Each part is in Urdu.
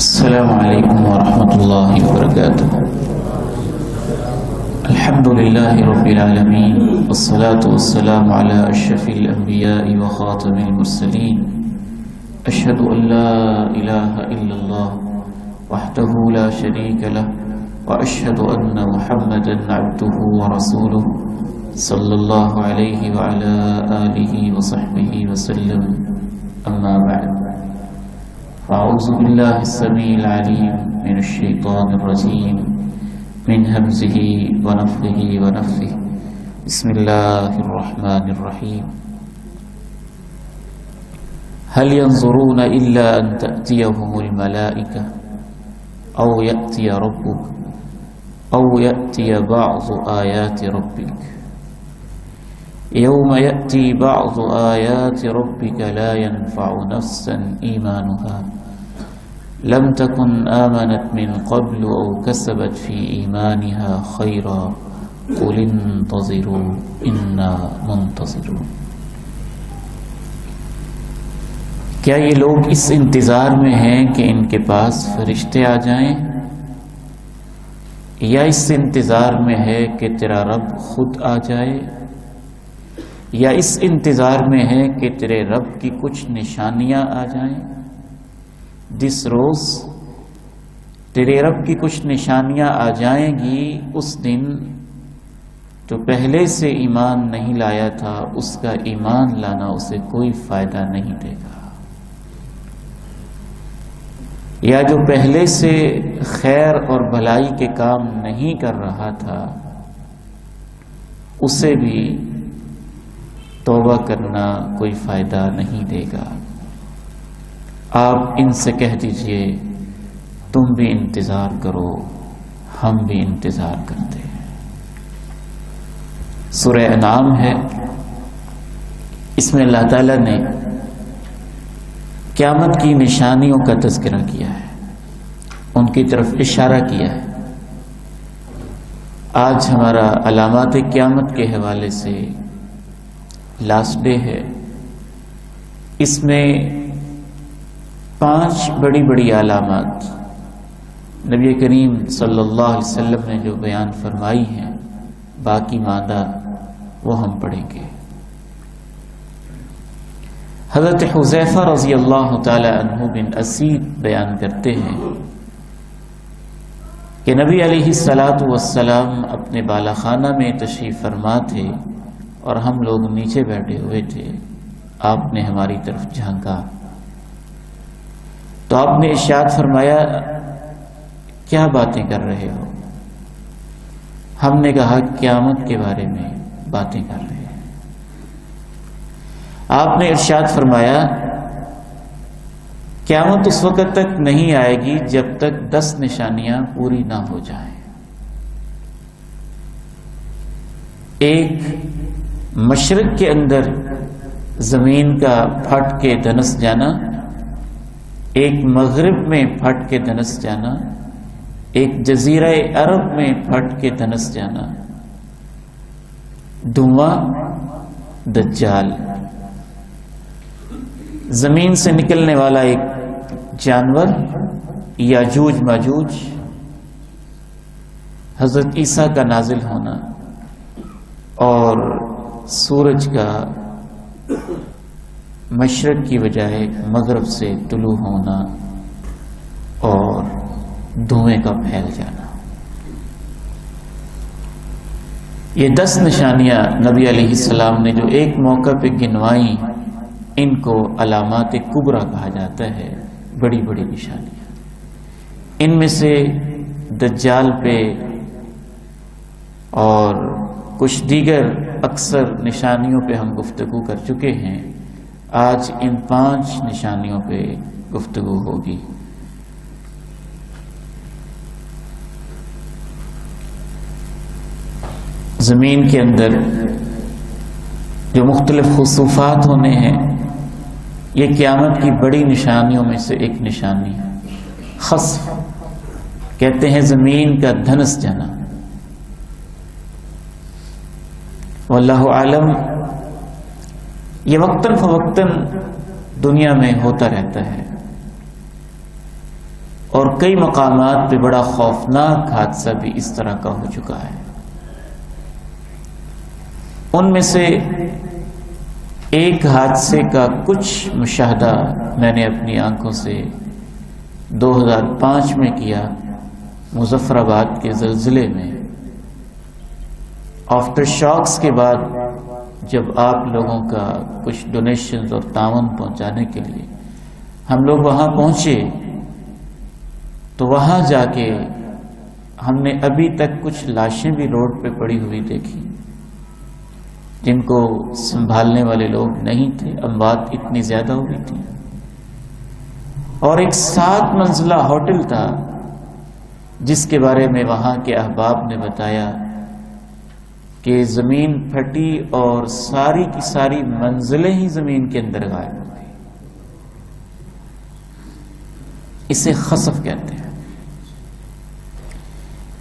السلام علیکم ورحمۃ اللہ وبرکاتہ۔ الحمد للہ رب العالمین والصلاة والسلام علی اشرف الانبیاء وخاتم المرسلین، اشہد ان لا الہ الا اللہ وحدہ لا شریک لہ واشہد ان محمدا عبدہ ورسولہ صلی اللہ علیہ وعلی آلہ وصحبہ وسلم، اما بعد، فاعوذ باللہ السمیع العلیم من الشیطان الرجیم من ہمزہ ونفخہ ونفثہ، بسم اللہ الرحمن الرحیم۔ هل ينظرون الا ان تأتيهم الملائکہ او یأتی ربک او یأتی بعض آیات ربک یوم یأتی بعض آیات ربک لا ينفع نفسا ایمانها لم تكن آمنت من قبل او کسبت فی ایمانها خیرا قل انتظروا انا منتظرون۔ کیا یہ لوگ اس انتظار میں ہیں کہ ان کے پاس فرشتے آ جائیں، یا اس انتظار میں ہے کہ تیرا رب خود آ جائے، یا اس انتظار میں ہے کہ تیرے رب کی کچھ نشانیاں آ جائیں؟ جس روز تیرے رب کی کچھ نشانیاں آ جائیں گی، اس دن جو پہلے سے ایمان نہیں لایا تھا اس کا ایمان لانا اسے کوئی فائدہ نہیں دے گا، یا جو پہلے سے خیر اور بھلائی کے کام نہیں کر رہا تھا اسے بھی توبہ کرنا کوئی فائدہ نہیں دے گا۔ آپ ان سے کہہ دیجئے تم بھی انتظار کرو، ہم بھی انتظار کرتے ہیں۔ سورہ انعام ہے، اس میں اللہ تعالیٰ نے قیامت کی نشانیوں کا تذکرہ کیا ہے، ان کی طرف اشارہ کیا ہے۔ آج ہمارا علامات قیامت کے حوالے سے لاسٹ ڈے ہے، اس میں 5 بڑی بڑی علامات نبی کریم صلی اللہ علیہ وسلم نے جو بیان فرمائی ہیں، باقی مادہ وہ ہم پڑھیں گے۔ حضرت حذیفہ رضی اللہ تعالی عنہ بن اسید بیان کرتے ہیں کہ نبی علیہ السلام اپنے بالا خانہ میں تشریف فرما تھے اور ہم لوگ نیچے بیٹھے ہوئے تھے۔ آپ نے ہماری طرف جھانکا تو آپ نے ارشاد فرمایا، کیا باتیں کر رہے ہو؟ ہم نے کہا قیامت کے بارے میں باتیں کر رہے ہیں۔ آپ نے ارشاد فرمایا، قیامت اس وقت تک نہیں آئے گی جب تک 10 نشانیاں پوری نہ ہو جائیں۔ ایک، مشرق کے اندر زمین کا پھٹ کے دنس جانا، ایک مغرب میں پھٹ کے دنس جانا، ایک جزیرہ عرب میں پھٹ کے دنس جانا، دھواں، دجال، زمین سے نکلنے والا ایک جانور، یاجوج ماجوج، حضرت عیسیٰ کا نازل ہونا، اور سورج کا مشرق کی بجائے مغرب سے طلوع ہونا اور دھوئیں کا پھیل جانا۔ یہ 10 نشانیاں نبی علیہ السلام نے جو ایک موقع پہ گنوائیں، ان کو علامات کبریٰ کہا جاتا ہے، بڑی بڑی نشانیاں۔ ان میں سے دجال پہ اور کچھ دیگر اکثر نشانیوں پہ ہم گفتگو کر چکے ہیں، آج ان 5 نشانیوں پہ گفتگو ہوگی۔ زمین کے اندر جو مختلف خسوفات ہونے ہیں، یہ قیامت کی بڑی نشانیوں میں سے ایک نشانی ہے۔ خسف کہتے ہیں زمین کا دھنس جانا، واللہ عالم یہ وقتاً فوقتاً دنیا میں ہوتا رہتا ہے، اور کئی مقامات پہ بڑا خوفناک حادثہ بھی اس طرح کا ہو چکا ہے۔ ان میں سے ایک حادثے کا کچھ مشاہدہ میں نے اپنی آنکھوں سے 2005 میں کیا، مظفر آباد کے زلزلے میں۔ آفٹر شاکس کے بعد جب آپ لوگوں کا کچھ ڈونیشنز اور تعاون پہنچانے کے لیے ہم لوگ وہاں پہنچے، تو وہاں جا کے ہم نے ابھی تک کچھ لاشیں بھی روڈ پہ پڑی ہوئی دیکھی جن کو سنبھالنے والے لوگ نہیں تھے، اموات اتنی زیادہ ہوئی تھی۔ اور ایک 7 منزلہ ہوٹل تھا جس کے بارے میں وہاں کے احباب نے بتایا کہ زمین پھٹی اور ساری کی ساری منزلیں ہی زمین کے اندر غائب ہو گئی۔ اسے خسف کہتے ہیں۔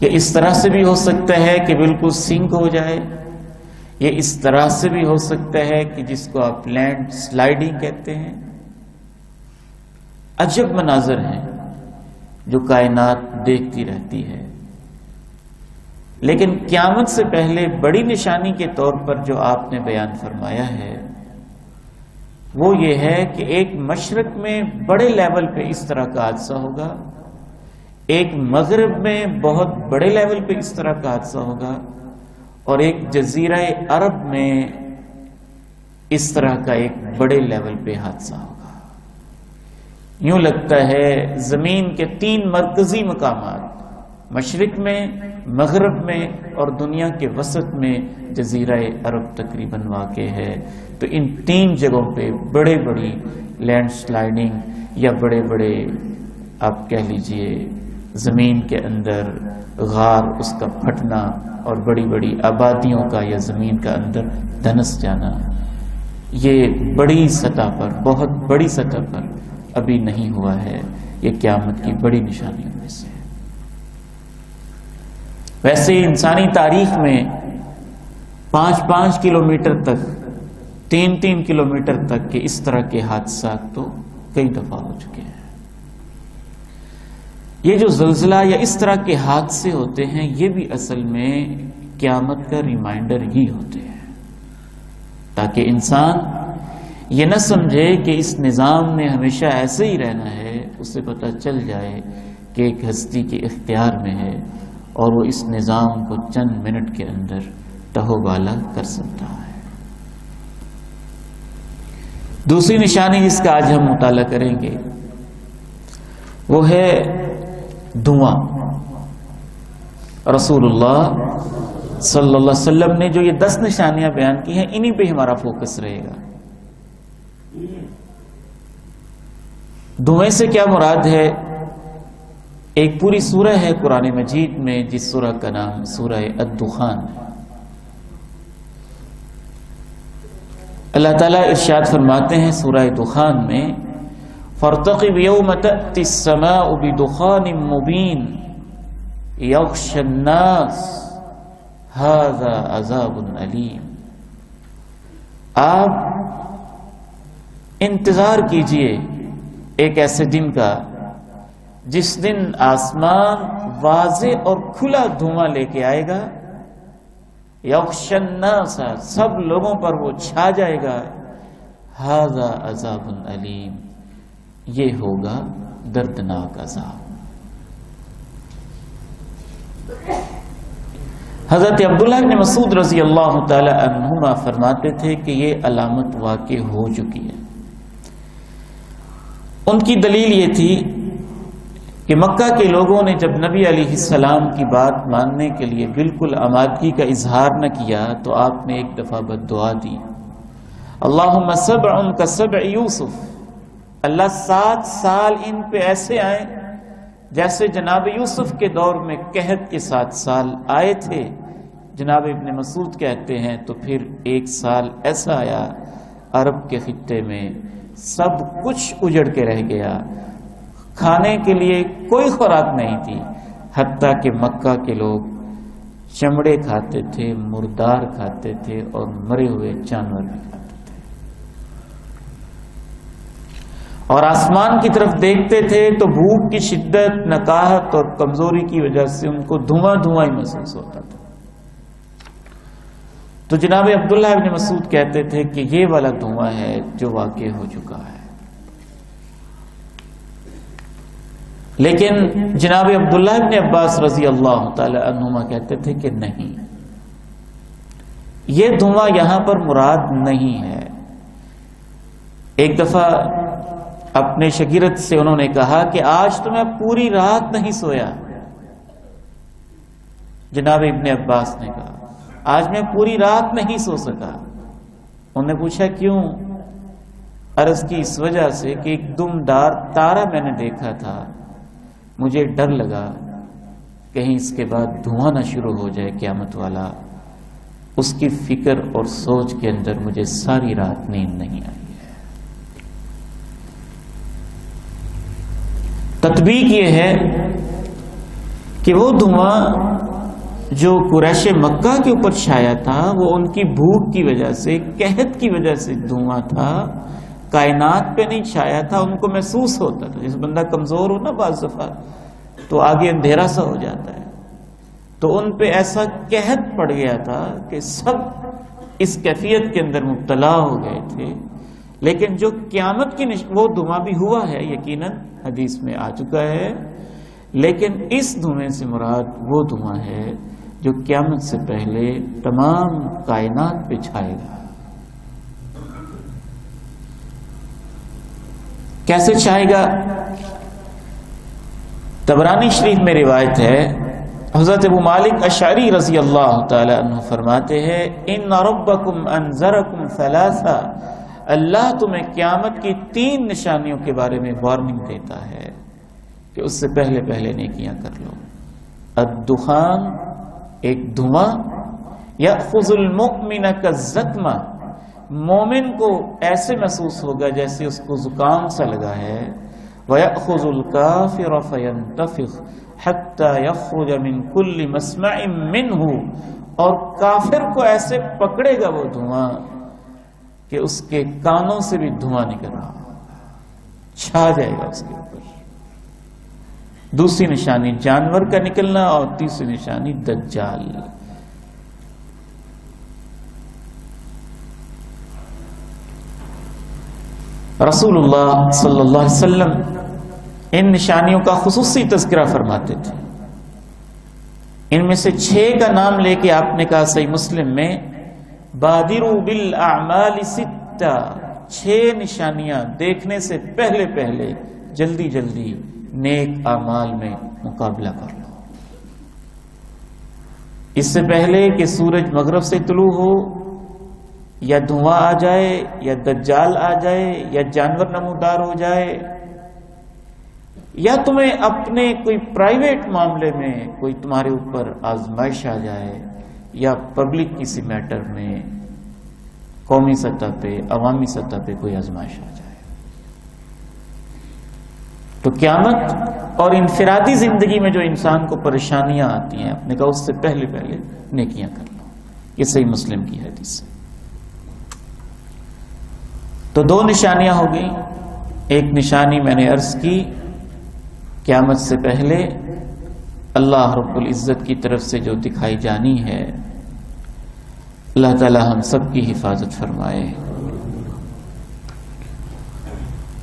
یہ اس طرح سے بھی ہو سکتا ہے کہ بالکل سنک ہو جائے، یہ اس طرح سے بھی ہو سکتا ہے کہ جس کو آپ لینڈ سلائیڈنگ کہتے ہیں۔ عجب مناظر ہیں جو کائنات دیکھتی رہتی ہے، لیکن قیامت سے پہلے بڑی نشانی کے طور پر جو آپ نے بیان فرمایا ہے وہ یہ ہے کہ ایک مشرق میں بڑے لیول پہ اس طرح کا حادثہ ہوگا، ایک مغرب میں بہت بڑے لیول پہ اس طرح کا حادثہ ہوگا، اور ایک جزیرہ عرب میں اس طرح کا ایک بڑے لیول پہ حادثہ ہوگا۔ یوں لگتا ہے زمین کے 3 مرکزی مقامات، مشرق میں، مغرب میں اور دنیا کے وسط میں جزیرہ عرب تقریباً واقع ہے۔ تو ان 3 جگہوں پہ بڑے بڑی لینڈ سلائیڈنگ یا بڑے بڑے آپ کہہ لیجئے زمین کے اندر غار اس کا پھٹنا اور بڑی بڑی آبادیوں کا یا زمین کا اندر دھنس جانا، یہ بڑی سطح پر، بہت بڑی سطح پر ابھی نہیں ہوا ہے۔ یہ قیامت کی بڑی نشانیوں میں سے ہے۔ ویسے انسانی تاریخ میں 5-5 کلومیٹر تک، 3-3 کلومیٹر تک کے اس طرح کے حادثات تو کئی دفعہ ہو چکے ہیں۔ یہ جو زلزلہ یا اس طرح کے حادثے ہوتے ہیں یہ بھی اصل میں قیامت کا ریمائنڈر ہی ہوتے ہیں، تاکہ انسان یہ نہ سمجھے کہ اس نظام میں ہمیشہ ایسے ہی رہنا ہے، اسے پتہ چل جائے کہ ایک ہستی کے اختیار میں ہے اور وہ اس نظام کو چند منٹ کے اندر تہو بالا کر سکتا ہے۔ دوسری نشانی جس کا آج ہم مطالعہ کریں گے وہ ہے دھواں۔ رسول اللہ صلی اللہ علیہ وسلم نے جو یہ 10 نشانیاں بیان کی ہیں انہی پہ ہمارا فوکس رہے گا۔ دھویں سے کیا مراد ہے؟ ایک پوری سورہ ہے قرآن مجید میں جس سورہ کا نام سورہ الدخان ہے۔ اللہ تعالیٰ ارشاد فرماتے ہیں سورہ دخان میں، فَارْتَقِبْ يَوْمَ تَأْتِي السَّمَاءُ بِدُخَانٍ مُبِينٍ يَغْشَى النَّاسَ هَذَا عَذَابٌ أَلِيمٌ۔ آپ انتظار کیجئے ایک ایسے دن کا جس دن آسمان واضح اور کھلا دھواں لے کے آئے گا، یغشی الناس، سب لوگوں پر وہ چھا جائے گا، ھذا عذاب علیم، یہ ہوگا دردناک عذاب۔ حضرت عبداللہ بن مسعود رضی اللہ تعالی عنہما فرماتے تھے کہ یہ علامت واقع ہو چکی ہے۔ ان کی دلیل یہ تھی کہ مکہ کے لوگوں نے جب نبی علیہ السلام کی بات ماننے کے لیے بالکل آمادگی کا اظہار نہ کیا تو آپ نے ایک دفعہ بد دعا دی، اللہم سبع کسبع یوسف، اللہ 7 سال ان پہ ایسے آئیں جیسے جناب یوسف کے دور میں قحط کے 7 سال آئے تھے۔ جناب ابن مسعود کہتے ہیں تو پھر 1 سال ایسا آیا عرب کے خطے میں سب کچھ اجڑ کے رہ گیا، کھانے کے لیے کوئی خوراک نہیں تھی، حتیٰ کہ مکہ کے لوگ چمڑے کھاتے تھے، مردار کھاتے تھے اور مرے ہوئے جانور بھی کھاتے تھے۔ اور آسمان کی طرف دیکھتے تھے تو بھوک کی شدت، نکاہت اور کمزوری کی وجہ سے ان کو دھواں ہی محسوس ہوتا تھا۔ تو جناب عبداللہ ابن مسعود کہتے تھے کہ یہ والا دھواں ہے جو واقع ہو چکا ہے۔ لیکن جناب عبداللہ ابن عباس رضی اللہ تعالی عنہما کہتے تھے کہ نہیں، یہ دھواں یہاں پر مراد نہیں ہے۔ ایک دفعہ اپنے شاگرد سے انہوں نے کہا کہ آج تو میں پوری رات نہیں سویا۔ جناب ابن عباس نے کہا آج میں پوری رات نہیں سو سکا۔ انہوں نے پوچھا کیوں؟ عرض کی اس وجہ سے کہ ایک دمدار تارا میں نے دیکھا تھا، مجھے ڈر لگا کہیں اس کے بعد دھواں نہ شروع ہو جائے قیامت والا۔ اس کی فکر اور سوچ کے اندر مجھے ساری رات نیند نہیں آئی۔ تطبیق یہ ہے کہ وہ دھواں جو قریش مکہ کے اوپر چھایا تھا وہ ان کی بھوک کی وجہ سے، قحط کی وجہ سے دھواں تھا، کائنات پہ نہیں چھایا تھا۔ ان کو محسوس ہوتا تھا، جس بندہ کمزور ہو نا بعض دفعہ تو آگے اندھیرا سا ہو جاتا ہے، تو ان پہ ایسا قحط پڑ گیا تھا کہ سب اس کیفیت کے اندر مبتلا ہو گئے تھے۔ لیکن جو قیامت کی وہ دھواں بھی ہوا ہے، یقیناً حدیث میں آ چکا ہے، لیکن اس دھویں سے مراد وہ دھواں ہے جو قیامت سے پہلے تمام کائنات پہ چھائے گا۔ کیسے چھائے گا؟ طبرانی شریف میں روایت ہے، حضرت ابو مالک اشعری رضی اللہ تعالی عنہ فرماتے ہیں ان ربکم انذرکم ثلاثا، اللہ تمہیں قیامت کی 3 نشانیوں کے بارے میں وارننگ دیتا ہے کہ اس سے پہلے نیکیاں کر لو۔ الدخان، ایک دھواں، یأخذ المؤمن کالزکمہ، مومن کو ایسے محسوس ہوگا جیسے اس کو زکام سا لگا ہے۔ وَيَأْخُذُ الْكَافِرَ فَيَنْتَفِخ حَتَّى يَخْرُجَ مِنْ كُلِّ مَسْمَعٍ مِّنْهُ، اور کافر کو ایسے پکڑے گا وہ دھواں کہ اس کے کانوں سے بھی دھواں نکل رہا چھا جائے گا اس کے اوپر۔ دوسری نشانی جانور کا نکلنا، اور تیسری نشانی دجال۔ رسول اللہ صلی اللہ علیہ وسلم ان نشانیوں کا خصوصی تذکرہ فرماتے تھے۔ ان میں سے 6 کا نام لے کے آپ نے کہا صحیح مسلم میں، بادروا بالاعمال 6، 6 نشانیاں دیکھنے سے پہلے جلدی نیک اعمال میں مقابلہ کر لو۔ اس سے پہلے کہ سورج مغرب سے طلوع ہو، یا دھواں آ جائے، یا دجال آ جائے، یا جانور نمودار ہو جائے، یا تمہیں اپنے کوئی پرائیویٹ معاملے میں کوئی تمہارے اوپر آزمائش آ جائے، یا پبلک کسی میٹر میں قومی سطح پہ، عوامی سطح پہ کوئی آزمائش آ جائے، تو قیامت اور انفرادی زندگی میں جو انسان کو پریشانیاں آتی ہیں، اپنے کہا اس سے پہلے نیکیاں کر لو۔ یہ صحیح مسلم کی حدیث ہے۔ تو 2 نشانیاں ہو گئی۔ ایک نشانی میں نے عرض کی، قیامت سے پہلے اللہ رب العزت کی طرف سے جو دکھائی جانی ہے، اللہ تعالی ہم سب کی حفاظت فرمائے۔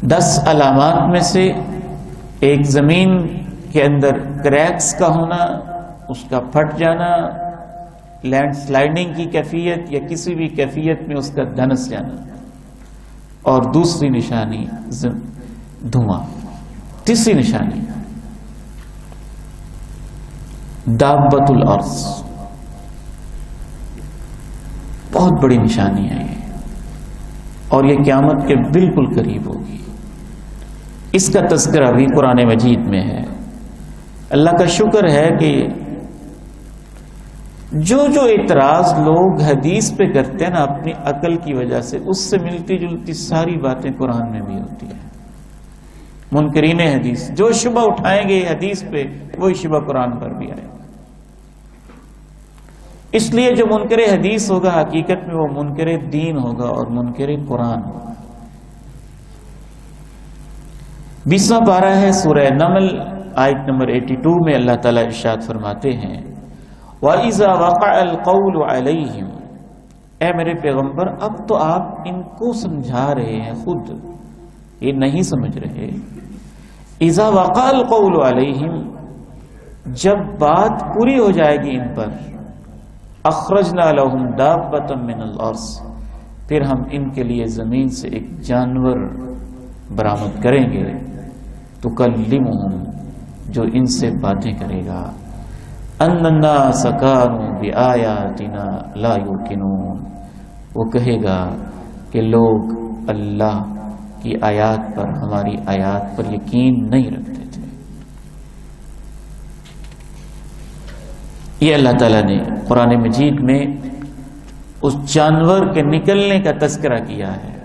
10 علامات میں سے ایک زمین کے اندر کریکس کا ہونا، اس کا پھٹ جانا، لینڈ سلائڈنگ کی کیفیت یا کسی بھی کیفیت میں اس کا دھنس جانا، اور دوسری نشانی دھواں۔ تیسری نشانی دابت الارض، بہت بڑی نشانی ہے یہ، اور یہ قیامت کے بالکل قریب ہوگی۔ اس کا تذکرہ بھی قرآن مجید میں ہے۔ اللہ کا شکر ہے کہ جو اعتراض لوگ حدیث پہ کرتے ہیں نا اپنی عقل کی وجہ سے، اس سے ملتی جلتی ساری باتیں قرآن میں بھی ہوتی ہیں۔ منکرین حدیث جو شبہ اٹھائیں گے حدیث پہ، وہی شبہ قرآن پر بھی آئے گا۔ اس لیے جو منکر حدیث ہوگا حقیقت میں وہ منکر دین ہوگا اور منکر قرآن ہوگا۔ 20واں پارہ ہے سورہ نمل، آیت نمبر 82 میں اللہ تعالیٰ ارشاد فرماتے ہیں وَإِذَا وَقَعَ الْقَوْلُ عَلَيْهِمْ، اے میرے پیغمبر اب تو آپ ان کو سمجھا رہے ہیں، خود یہ نہیں سمجھ رہے۔ اِذَا وَقَعَ الْقَوْلُ عَلَيْهِمْ، جب بات پوری ہو جائے گی ان پر، اخرجنا لهم دابة من الارض، پھر ہم ان کے لیے زمین سے ایک جانور برآمد کریں گے، تکلمہم، جو ان سے باتیں کرے گا، ان الناس كانوا بآیاتنا لا یوقنون، وہ کہے گا کہ لوگ اللہ کی آیات پر، ہماری آیات پر یقین نہیں رکھتے تھے۔ یہ اللہ تعالیٰ نے قرآن مجید میں اس جانور کے نکلنے کا تذکرہ کیا ہے۔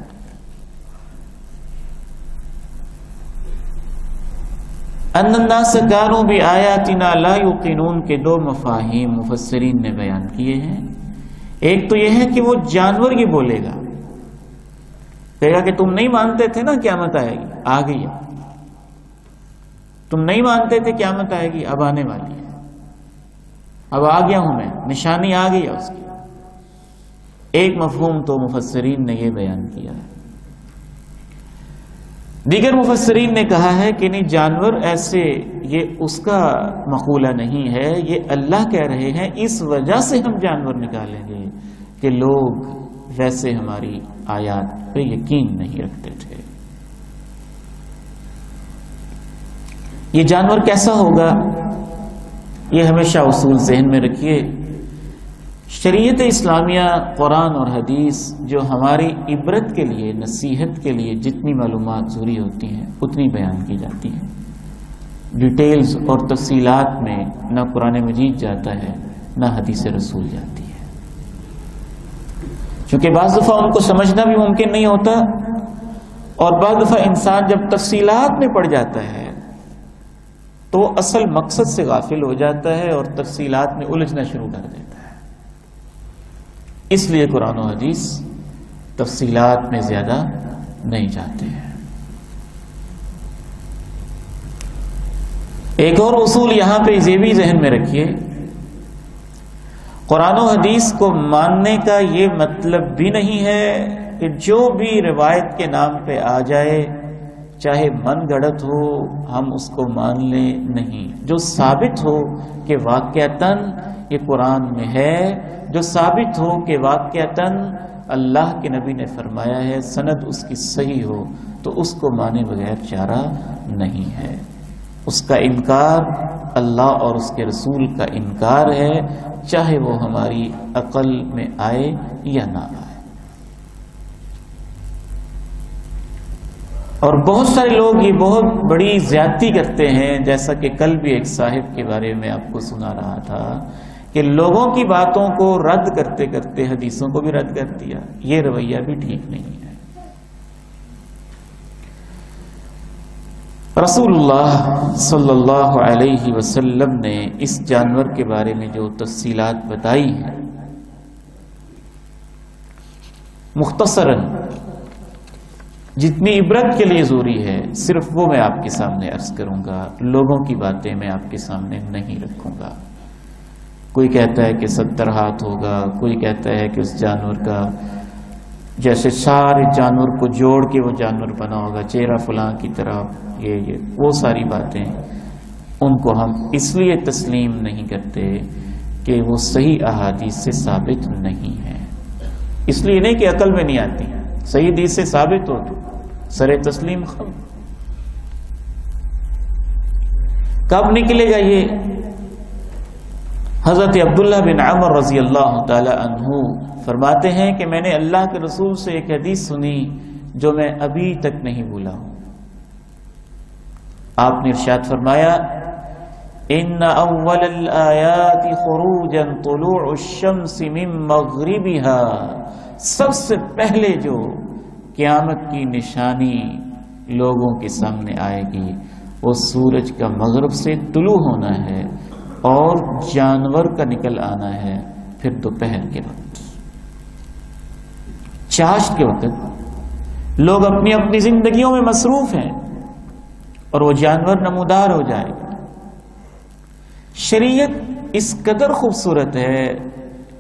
ان الناس كانوا بآیاتنا لا یوقنون کے دو مفاہیم مفسرین نے بیان کیے ہیں۔ ایک تو یہ ہے کہ وہ جانور یہ بولے گا، کہے گا کہ تم نہیں مانتے تھے نا قیامت آئے گی، آ گئی ہے، تم نہیں مانتے تھے قیامت آئے گی، اب آنے والی ہے، اب آ گیا ہوں میں، نشانی آ گئی ہے اس کی۔ ایک مفہوم تو مفسرین نے یہ بیان کیا ہے۔ دیگر مفسرین نے کہا ہے کہ نہیں، جانور ایسے یہ اس کا مقولہ نہیں ہے، یہ اللہ کہہ رہے ہیں اس وجہ سے ہم جانور نکالیں گے کہ لوگ ویسے ہماری آیات پہ یقین نہیں رکھتے تھے۔ یہ جانور کیسا ہوگا، یہ ہمیشہ اصول ذہن میں رکھیے۔ شریعت اسلامیہ، قرآن اور حدیث جو ہماری عبرت کے لیے، نصیحت کے لیے جتنی معلومات ضروری ہوتی ہیں اتنی بیان کی جاتی ہیں۔ ڈیٹیلز اور تفصیلات میں نہ قرآن مجید جاتا ہے نہ حدیث رسول جاتی ہے، چونکہ بعض دفعہ ان کو سمجھنا بھی ممکن نہیں ہوتا، اور بعض دفعہ انسان جب تفصیلات میں پڑ جاتا ہے تو وہ اصل مقصد سے غافل ہو جاتا ہے اور تفصیلات میں الجھنا شروع کر دیتا ہے۔ اس لیے قرآن و حدیث تفصیلات میں زیادہ نہیں جاتے ہیں۔ ایک اور اصول یہاں پہ یہ بھی ذہن میں رکھیے، قرآن و حدیث کو ماننے کا یہ مطلب بھی نہیں ہے کہ جو بھی روایت کے نام پہ آ جائے چاہے من گڑت ہو ہم اس کو مان لیں، نہیں، جو ثابت ہو کہ واقعتاً یہ قرآن میں ہے، جو ثابت ہو کہ واقعتاً اللہ کے نبی نے فرمایا ہے، سند اس کی صحیح ہو، تو اس کو مانے بغیر چارہ نہیں ہے۔ اس کا انکار اللہ اور اس کے رسول کا انکار ہے، چاہے وہ ہماری عقل میں آئے یا نہ آئے۔ اور بہت سارے لوگ یہ بہت بڑی زیادتی کرتے ہیں، جیسا کہ کل بھی ایک صاحب کے بارے میں آپ کو سنا رہا تھا کہ لوگوں کی باتوں کو رد کرتے کرتے حدیثوں کو بھی رد کر دیا۔ یہ رویہ بھی ٹھیک نہیں ہے۔ رسول اللہ صلی اللہ علیہ وسلم نے اس جانور کے بارے میں جو تفصیلات بتائی ہیں، مختصراً جتنی عبرت کے لیے ضروری ہے صرف وہ میں آپ کے سامنے عرض کروں گا، لوگوں کی باتیں میں آپ کے سامنے نہیں رکھوں گا۔ کوئی کہتا ہے کہ 70 ہاتھ ہوگا، کوئی کہتا ہے کہ اس جانور کا جیسے سارے جانور کو جوڑ کے وہ جانور بنا ہوگا، چہرہ فلاں کی طرح، یہ وہ ساری باتیں ان کو ہم اس لیے تسلیم نہیں کرتے کہ وہ صحیح احادیث سے ثابت نہیں ہے۔ اس لیے نہیں کہ عقل میں نہیں آتی، صحیح حدیث سے ثابت ہو تو سر تسلیم خم۔ کب نکلے گا یہ؟ حضرت عبداللہ بن عمر رضی اللہ تعالی عنہ فرماتے ہیں کہ میں نے اللہ کے رسول سے ایک حدیث سنی جو میں ابھی تک نہیں بھولا ہوں۔ آپ نے ارشاد فرمایا، ان اول الآیات خروجا طلوع الشمس من مغربها، سب سے پہلے جو قیامت کی نشانی لوگوں کے سامنے آئے گی وہ سورج کا مغرب سے طلوع ہونا ہے اور جانور کا نکل آنا ہے، پھر دوپہر کے وقت، چاشت کے وقت۔ لوگ اپنی اپنی زندگیوں میں مصروف ہیں، اور وہ جانور نمودار ہو جائے گا۔ شریعت اس قدر خوبصورت ہے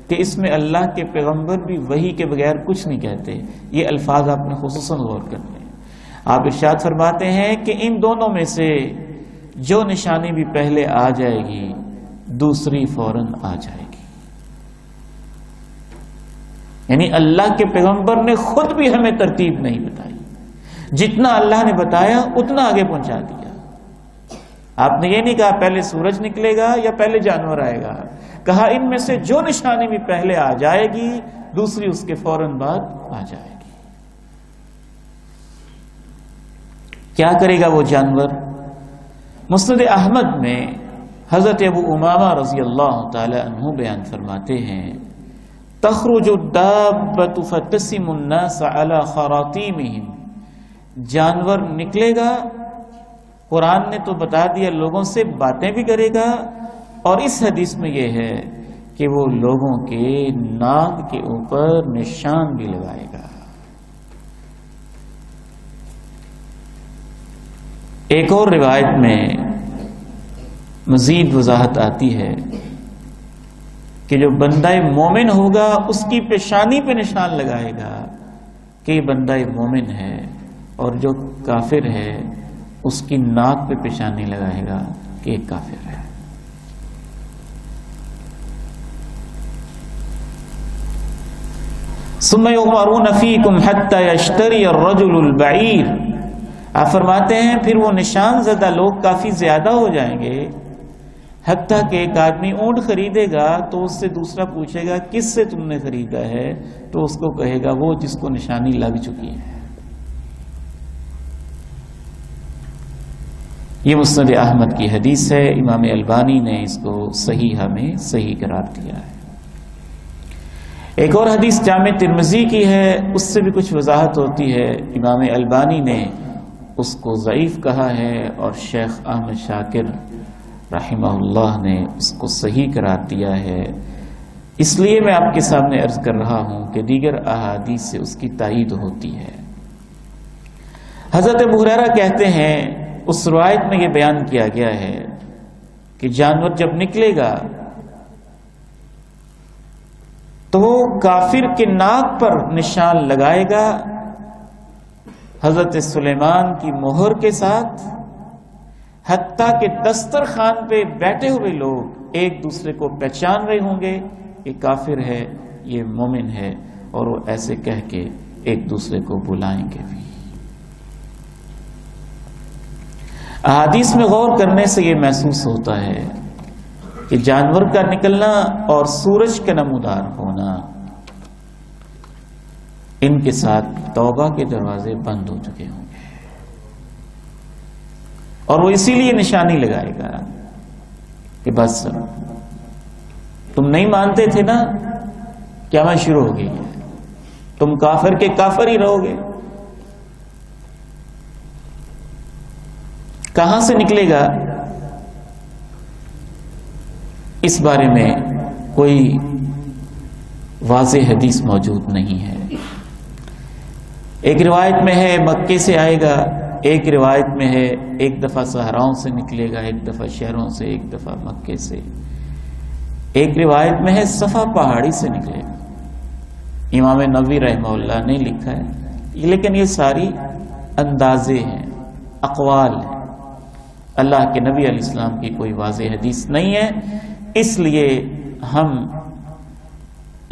کہ اس میں اللہ کے پیغمبر بھی وحی کے بغیر کچھ نہیں کہتے۔ یہ الفاظ آپ نے خصوصاً غور کرنے ہیں۔ آپ ارشاد فرماتے ہیں کہ ان دونوں میں سے جو نشانی بھی پہلے آ جائے گی دوسری فوراً آ جائے گی۔ یعنی اللہ کے پیغمبر نے خود بھی ہمیں ترتیب نہیں بتائی، جتنا اللہ نے بتایا اتنا آگے پہنچا دیا۔ آپ نے یہ نہیں کہا پہلے سورج نکلے گا یا پہلے جانور آئے گا، کہا ان میں سے جو نشانی بھی پہلے آ جائے گی دوسری اس کے فوراً بعد آ جائے گی۔ کیا کرے گا وہ جانور؟ مسند احمد میں حضرت ابو امامہ رضی اللہ تعالی عنہ بیان فرماتے ہیں، تخرج الدابۃ فتسم الناس علی خراطیمہم، جانور نکلے گا، قرآن نے تو بتا دیا لوگوں سے باتیں بھی کرے گا، اور اس حدیث میں یہ ہے کہ وہ لوگوں کے ناک کے اوپر نشان بھی لگائے گا۔ ایک اور روایت میں مزید وضاحت آتی ہے کہ جو بندہ مومن ہوگا اس کی پیشانی پہ نشان لگائے گا کہ یہ بندہ مومن ہے، اور جو کافر ہے اس کی ناک پہ پیشانی لگائے گا کہ یہ کافر ہے۔ ثم يغمرون فيكم حتى يشتري الرجل البعير، آپ فرماتے ہیں پھر وہ نشان زدہ لوگ کافی زیادہ ہو جائیں گے، حتیٰ کہ ایک آدمی اونٹ خریدے گا تو اس سے دوسرا پوچھے گا کس سے تم نے خریدا ہے، تو اس کو کہے گا وہ جس کو نشانی لگ چکی ہے۔ یہ مسند احمد کی حدیث ہے، امام البانی نے اس کو صحیحہ میں صحیح قرار دیا ہے۔ ایک اور حدیث جامع ترمذی کی ہے، اس سے بھی کچھ وضاحت ہوتی ہے، امام البانی نے اس کو ضعیف کہا ہے اور شیخ احمد شاکر رحمہ اللہ نے اس کو صحیح قرار دیا ہے۔ اس لیے میں آپ کے سامنے عرض کر رہا ہوں کہ دیگر احادیث سے اس کی تائید ہوتی ہے۔ حضرت ابو ہریرہ کہتے ہیں اس روایت میں یہ بیان کیا گیا ہے کہ جانور جب نکلے گا تو وہ کافر کے ناک پر نشان لگائے گا حضرت سلیمان کی مہر کے ساتھ، حتیٰ کہ دسترخوان پہ بیٹھے ہوئے لوگ ایک دوسرے کو پہچان رہے ہوں گے، یہ کافر ہے یہ مومن ہے، اور وہ ایسے کہہ کے ایک دوسرے کو بلائیں گے بھی۔ احادیث میں غور کرنے سے یہ محسوس ہوتا ہے کہ جانور کا نکلنا اور سورج کا نمودار ہونا، ان کے ساتھ توبہ کے دروازے بند ہو چکے ہوں گے، اور وہ اسی لیے نشانی لگائے گا کہ بس تم نہیں مانتے تھے نا، قیامت شروع ہو گئی ہے، تم کافر کے کافر ہی رہو گے۔ کہاں سے نکلے گا اس بارے میں کوئی واضح حدیث موجود نہیں ہے۔ ایک روایت میں ہے مکے سے آئے گا، ایک روایت میں ہے ایک دفعہ صحراؤں سے نکلے گا، ایک دفعہ شہروں سے، ایک دفعہ مکے سے، ایک روایت میں ہے صفا پہاڑی سے نکلے گا۔ امام نووی رحمہ اللہ نے لکھا ہے، لیکن یہ ساری اندازے ہیں، اقوال ہیں، اللہ کے نبی علیہ السلام کی کوئی واضح حدیث نہیں ہے، اس لیے ہم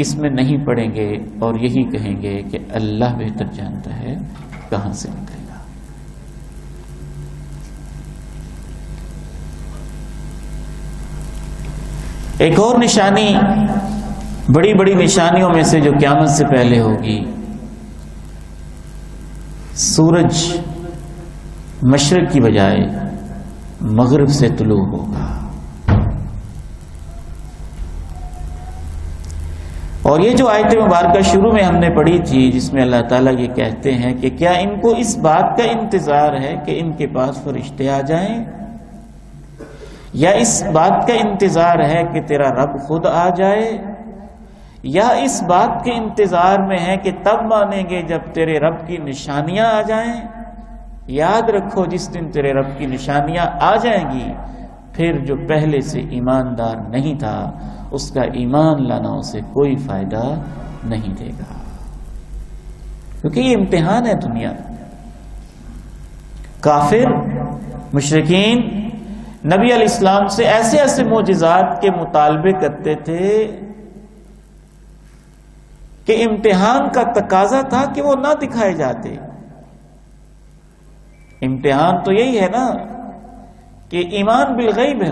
اس میں نہیں پڑھیں گے اور یہی کہیں گے کہ اللہ بہتر جانتا ہے کہاں سے نکلے گا۔ ایک اور نشانی بڑی بڑی نشانیوں میں سے جو قیامت سے پہلے ہوگی، سورج مشرق کی بجائے مغرب سے طلوع ہوگا، اور یہ جو آیت مبارکہ شروع میں ہم نے پڑھی تھی جس میں اللہ تعالیٰ یہ کہتے ہیں کہ کیا ان کو اس بات کا انتظار ہے کہ ان کے پاس فرشتے آ جائیں، یا اس بات کا انتظار ہے کہ تیرا رب خود آ جائے، یا اس بات کے انتظار میں ہے کہ تب مانیں گے جب تیرے رب کی نشانیاں آ جائیں۔ یاد رکھو جس دن تیرے رب کی نشانیاں آ جائیں گی پھر جو پہلے سے ایماندار نہیں تھا اس کا ایمان لانا اسے کوئی فائدہ نہیں دے گا، کیونکہ یہ امتحان ہے دنیا۔ کافر مشرکین نبی علیہ السلام سے ایسے ایسے معجزات کے مطالبے کرتے تھے کہ امتحان کا تقاضا تھا کہ وہ نہ دکھائے جاتے۔ امتحان تو یہی ہے نا کہ ایمان بالغیب ہے،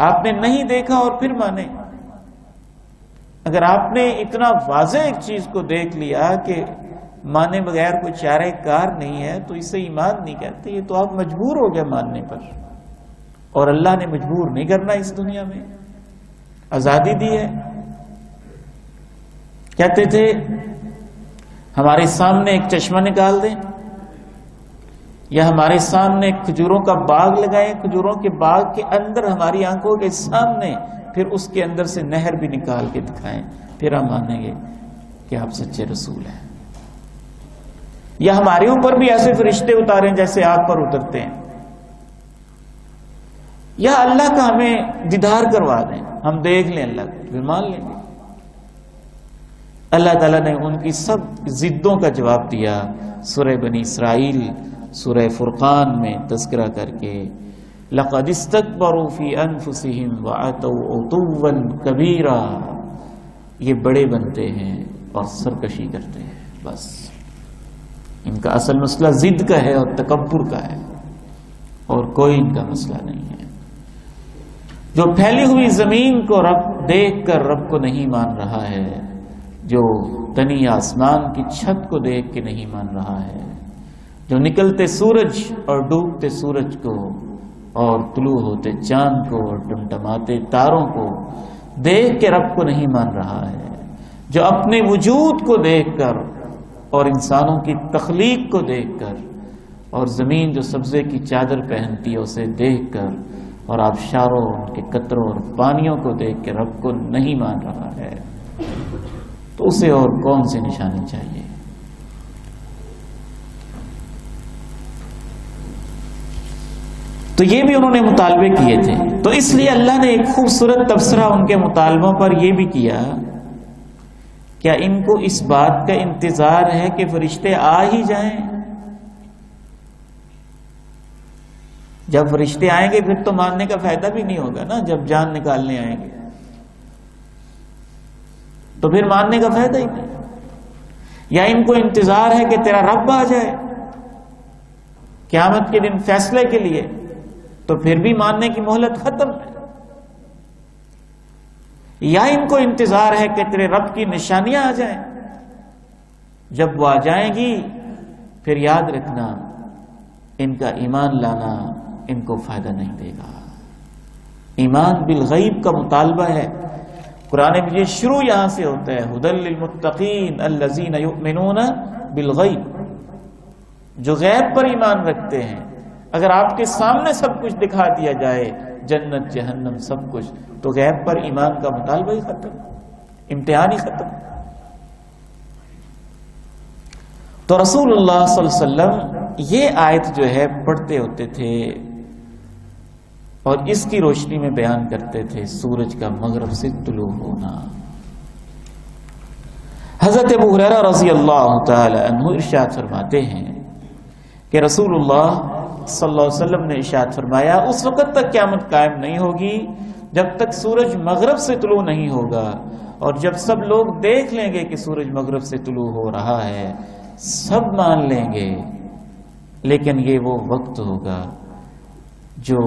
آپ نے نہیں دیکھا اور پھر مانے۔ اگر آپ نے اتنا واضح ایک چیز کو دیکھ لیا کہ مانے بغیر کوئی چارہ کار نہیں ہے تو اسے ایمان نہیں کہتے، یہ تو آپ مجبور ہو گئے ماننے پر، اور اللہ نے مجبور نہیں کرنا، اس دنیا میں آزادی دی ہے۔ کہتے تھے ہمارے سامنے ایک چشمہ نکال دیں یا ہمارے سامنے کھجوروں کا باغ لگائیں، کھجوروں کے باغ کے اندر ہماری آنکھوں کے سامنے، پھر اس کے اندر سے نہر بھی نکال کے دکھائیں، پھر ہم مانیں گے کہ آپ سچے رسول ہیں۔ یا ہمارے اوپر بھی ایسے فرشتے اتاریں جیسے آپ پر اترتے ہیں، یا اللہ کا ہمیں دیدار کروا دیں، ہم دیکھ لیں اللہ کو، پھر مان لیں گے۔ اللہ تعالیٰ نے ان کی سب ضدوں کا جواب دیا سورہ بنی اسرائیل سورہ فرقان میں تذکرہ کر کے، لَقَدِ اسْتَكْبَرُوا فِي أَنفُسِهِمْ وَعَتَوْا عُتُوًّا كَبِيرًا، یہ بڑے بنتے ہیں اور سرکشی کرتے ہیں، بس ان کا اصل مسئلہ ضد کا ہے اور تکبر کا ہے، اور کوئی ان کا مسئلہ نہیں ہے۔ جو پھیلی ہوئی زمین کو رب دیکھ کر رب کو نہیں مان رہا ہے، جو تنی آسمان کی چھت کو دیکھ کے نہیں مان رہا ہے، جو نکلتے سورج اور ڈوبتے سورج کو اور طلوع ہوتے چاند کو اور ٹمٹماتے تاروں کو دیکھ کے رب کو نہیں مان رہا ہے، جو اپنے وجود کو دیکھ کر اور انسانوں کی تخلیق کو دیکھ کر اور زمین جو سبزے کی چادر پہنتی ہے اسے دیکھ کر اور آبشاروں ان کے قطروں اور پانیوں کو دیکھ کے رب کو نہیں مان رہا ہے، تو اسے اور کون سی نشانی چاہیے؟ تو یہ بھی انہوں نے مطالبے کیے تھے، تو اس لیے اللہ نے ایک خوبصورت تبصرہ ان کے مطالبوں پر یہ بھی کیا، کیا ان کو اس بات کا انتظار ہے کہ فرشتے آ ہی جائیں؟ جب فرشتے آئیں گے پھر تو ماننے کا فائدہ بھی نہیں ہوگا نا، جب جان نکالنے آئیں گے تو پھر ماننے کا فائدہ ہی نہیں۔ یا ان کو انتظار ہے کہ تیرا رب آ جائے قیامت کے دن فیصلے کے لیے، تو پھر بھی ماننے کی مہلت ختم ہے۔ یا ان کو انتظار ہے کہ تیرے رب کی نشانیاں آ جائیں، جب وہ آ جائیں گی پھر یاد رکھنا ان کا ایمان لانا ان کو فائدہ نہیں دے گا۔ ایمان بالغیب کا مطالبہ ہے، قرآن میں یہ شروع یہاں سے ہوتا ہے، ھدی للمتقین الذین یؤمنون بالغیب، جو غیب پر ایمان رکھتے ہیں۔ اگر آپ کے سامنے سب کچھ دکھا دیا جائے، جنت جہنم سب کچھ، تو غیب پر ایمان کا مطالبہ ہی ختم، امتحان ہی ختم۔ تو رسول اللہ صلی اللہ علیہ وسلم یہ آیت جو ہے پڑھتے ہوتے تھے اور اس کی روشنی میں بیان کرتے تھے سورج کا مغرب سے طلوع ہونا۔ حضرت ابو ہریرہ رضی اللہ تعالی عنہ ارشاد فرماتے ہیں کہ رسول اللہ صلی اللہ علیہ وسلم نے ارشاد فرمایا، اس وقت تک قیامت قائم نہیں ہوگی جب تک سورج مغرب سے طلوع نہیں ہوگا، اور جب سب لوگ دیکھ لیں گے کہ سورج مغرب سے طلوع ہو رہا ہے سب مان لیں گے، لیکن یہ وہ وقت ہوگا جو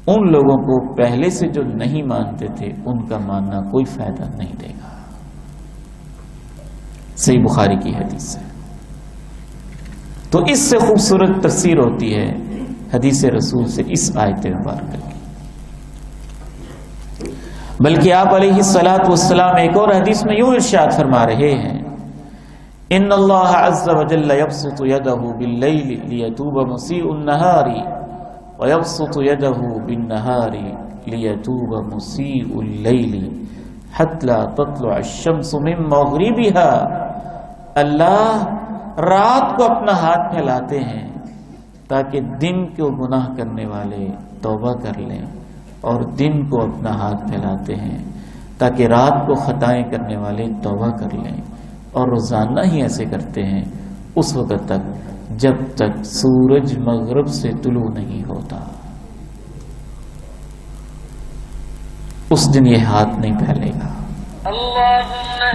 ان لوگوں کو پہلے سے جو نہیں مانتے تھے ان کا ماننا کوئی فائدہ نہیں دے گا۔ صحیح بخاری کی حدیث ہے۔ تو اس سے خوبصورت تفسیر ہوتی ہے حدیث رسول سے اس آیت مبارکہ کی۔ بلکہ آپ علیہ الصلوۃ والسلام ایک اور حدیث میں یوں ارشاد فرما رہے ہیں، ان اللہ عز وجل یبسط یدہ باللیل لیتوب مسیء النہار ویبسط یدہ بالنہار لیتوب مسیء اللیل حتی لا تطلع الشمس من مغربها۔ اللہ رات کو اپنا ہاتھ پھیلاتے ہیں تاکہ دن کو گناہ کرنے والے توبہ کر لیں، اور دن کو اپنا ہاتھ پھیلاتے ہیں تاکہ رات کو خطائیں کرنے والے توبہ کر لیں، اور روزانہ ہی ایسے کرتے ہیں اس وقت تک جب تک سورج مغرب سے طلوع نہیں ہوتا۔ اس دن یہ ہاتھ نہیں پھیلے گا،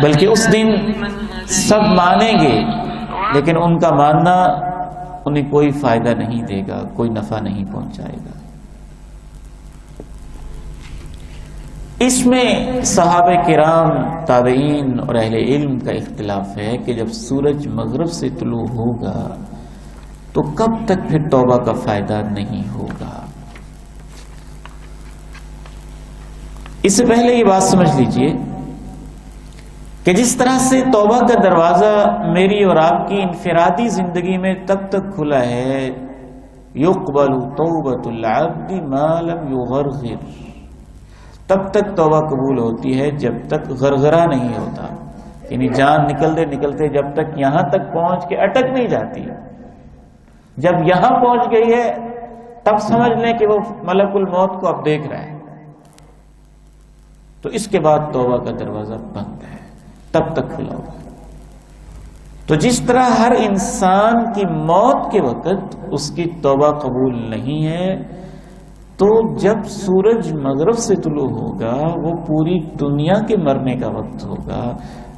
بلکہ اس دن سب مانیں گے، لیکن ان کا ماننا انہیں کوئی فائدہ نہیں دے گا، کوئی نفع نہیں پہنچائے گا۔ اس میں صحابہ کرام، تابعین اور اہل علم کا اختلاف ہے کہ جب سورج مغرب سے طلوع ہوگا تو کب تک پھر توبہ کا فائدہ نہیں ہوگا۔ اس سے پہلے یہ بات سمجھ لیجئے کہ جس طرح سے توبہ کا دروازہ میری اور آپ کی انفرادی زندگی میں تب تک کھلا ہے، یقبل توبۃ العبد ما لم یغرغر، تب تک توبہ قبول ہوتی ہے جب تک غرغرہ نہیں ہوتا، یعنی جان نکلتے نکلتے جب تک یہاں تک پہنچ کے اٹک نہیں جاتی۔ جب یہاں پہنچ گئی ہے تب سمجھ لیں کہ وہ ملک الموت کو اب دیکھ رہا ہے، تو اس کے بعد توبہ کا دروازہ بند ہے، تب تک کھلا ہوگا۔ تو جس طرح ہر انسان کی موت کے وقت اس کی توبہ قبول نہیں ہے، تو جب سورج مغرب سے طلوع ہوگا وہ پوری دنیا کے مرنے کا وقت ہوگا،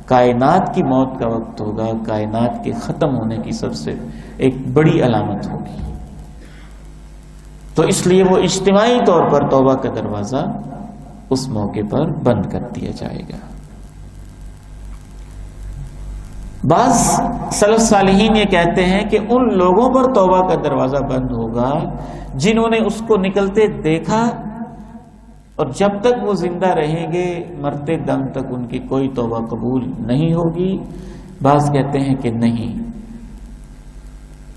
کائنات کی موت کا وقت ہوگا، کائنات کے ختم ہونے کی سب سے ایک بڑی علامت ہوگی۔ تو اس لیے وہ اجتماعی طور پر توبہ کا دروازہ اس موقع پر بند کر دیا جائے گا۔ بعض سلف صالحین یہ کہتے ہیں کہ ان لوگوں پر توبہ کا دروازہ بند ہوگا جنہوں نے اس کو نکلتے دیکھا، اور جب تک وہ زندہ رہیں گے مرتے دم تک ان کی کوئی توبہ قبول نہیں ہوگی۔ بعض کہتے ہیں کہ نہیں،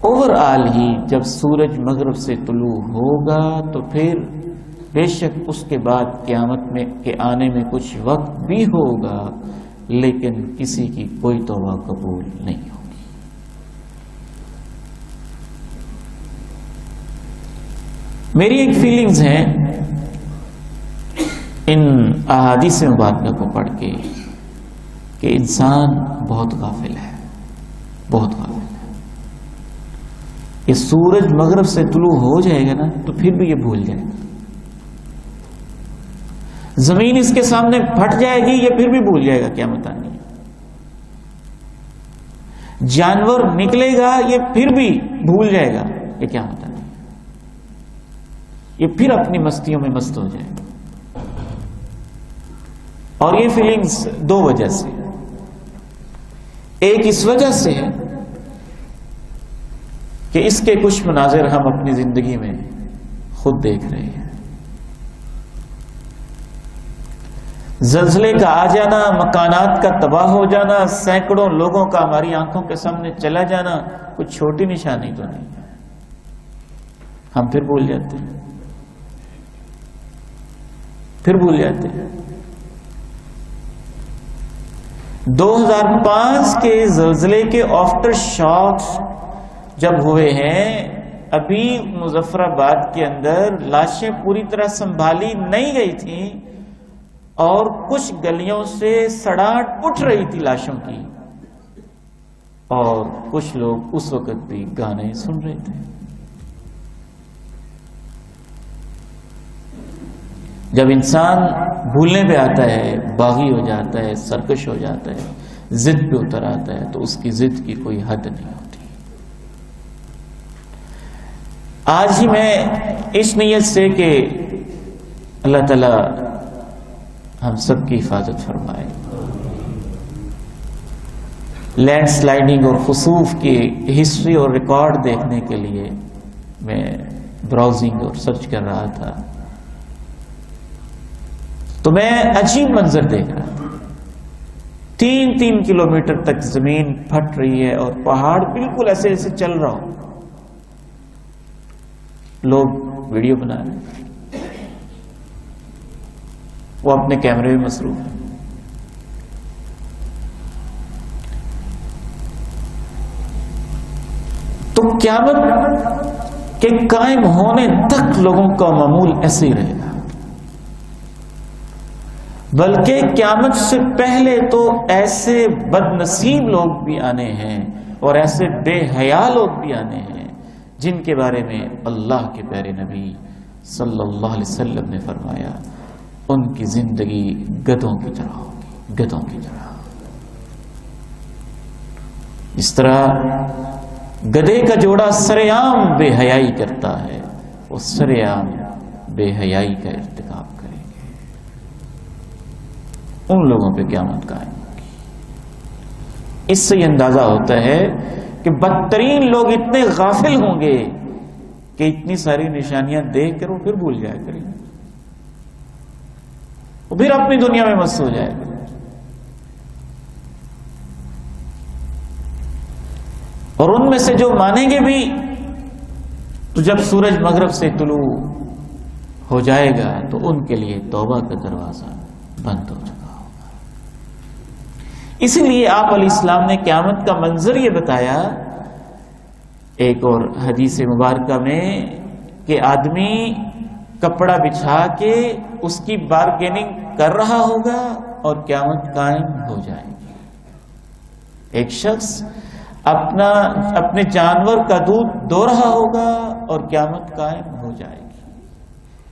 اوور آل ہی جب سورج مغرب سے طلوع ہوگا تو پھر بے شک اس کے بعد قیامت میں کے آنے میں کچھ وقت بھی ہوگا، لیکن کسی کی کوئی توبہ قبول نہیں ہوگی۔ میری ایک فیلنگز ہیں ان احادیث مبارکہ کو پڑھ کے کہ انسان بہت غافل ہے، بہت غافل ہے۔ یہ سورج مغرب سے طلوع ہو جائے گا نا تو پھر بھی یہ بھول جائے گا، زمین اس کے سامنے پھٹ جائے گی یہ پھر بھی بھول جائے گا قیامت آنی ہے، جانور نکلے گا یہ پھر بھی بھول جائے گا یہ قیامت آنی ہے، یہ پھر اپنی مستیوں میں مست ہو جائے گا۔ اور یہ فیلنگز دو وجہ سے، ایک اس وجہ سے کہ اس کے کچھ مناظر ہم اپنی زندگی میں خود دیکھ رہے ہیں، زلزلے کا آ جانا، مکانات کا تباہ ہو جانا، سینکڑوں لوگوں کا ہماری آنکھوں کے سامنے چلا جانا کچھ چھوٹی نشانی تو نہیں ہے، ہم پھر بھول جاتے ہیں، پھر بھول جاتے ہیں۔ 2005 کے زلزلے کے آفٹر شاکس جب ہوئے ہیں، ابھی مظفر آباد کے اندر لاشیں پوری طرح سنبھالی نہیں گئی تھیں اور کچھ گلیوں سے سڑاٹ اٹھ رہی تھی لاشوں کی، اور کچھ لوگ اس وقت بھی گانے سن رہے تھے۔ جب انسان بھولنے پہ آتا ہے، باغی ہو جاتا ہے، سرکش ہو جاتا ہے، ضد پہ اتر آتا ہے، تو اس کی ضد کی کوئی حد نہیں ہوتی۔ آج ہی میں اس نیت سے کہ اللہ تعالی ہم سب کی حفاظت فرمائے، لینڈ سلائڈنگ اور خسوف کی ہسٹری اور ریکارڈ دیکھنے کے لیے میں براؤزنگ اور سرچ کر رہا تھا، تو میں عجیب منظر دیکھ رہا تھا۔ 3 کلومیٹر تک زمین پھٹ رہی ہے اور پہاڑ بالکل ایسے ایسے چل رہا ہو، لوگ ویڈیو بنا رہے ہیں، وہ اپنے کیمرے میں مصروف ہیں۔ تو قیامت کے قائم ہونے تک لوگوں کا معمول ایسے ہی رہے گا، بلکہ قیامت سے پہلے تو ایسے بد نصیب لوگ بھی آنے ہیں اور ایسے بے حیا لوگ بھی آنے ہیں جن کے بارے میں اللہ کے پیارے نبی صلی اللہ علیہ وسلم نے فرمایا ان کی زندگی گدھوں کی طرح ہوگی، گدھوں کی طرح۔ اس طرح گدھے کا جوڑا سرعام بے حیائی کرتا ہے، وہ سرعام بے حیائی کا ارتکاب کریں گے، ان لوگوں پہ قیامت قائم ہوگی۔ اس سے یہ اندازہ ہوتا ہے کہ بدترین لوگ اتنے غافل ہوں گے کہ اتنی ساری نشانیاں دیکھ کر وہ پھر بھول جایا کریں گے، وہ پھر اپنی دنیا میں مست ہو جائے گا۔ اور ان میں سے جو مانیں گے بھی تو جب سورج مغرب سے طلوع ہو جائے گا تو ان کے لیے توبہ کا دروازہ بند ہو چکا ہوگا۔ اسی لیے آپ علیہ السلام نے قیامت کا منظر یہ بتایا ایک اور حدیث مبارکہ میں کہ آدمی کپڑا بچھا کے اس کی بارگیننگ کر رہا ہوگا اور قیامت قائم ہو جائے گی۔ ایک شخص اپنے جانور کا دودھ دو رہا ہوگا اور قیامت قائم ہو جائے گی۔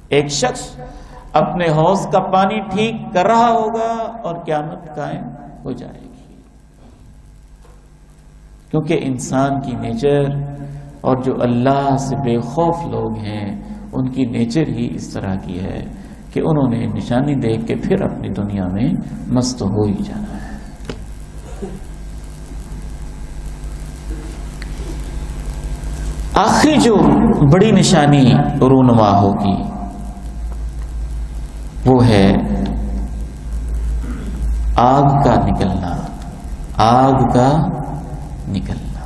ایک شخص اپنے حوض کا پانی ٹھیک کر رہا ہوگا اور قیامت قائم ہو جائے گی، کیونکہ انسان کی نیچر اور جو اللہ سے بے خوف لوگ ہیں ان کی نیچر ہی اس طرح کی ہے کہ انہوں نے نشانی دیکھ کے پھر اپنی دنیا میں مست ہو ہی جانا ہے۔ آخری جو بڑی نشانی رونما ہوگی وہ ہے آگ کا نکلنا، آگ کا نکلنا۔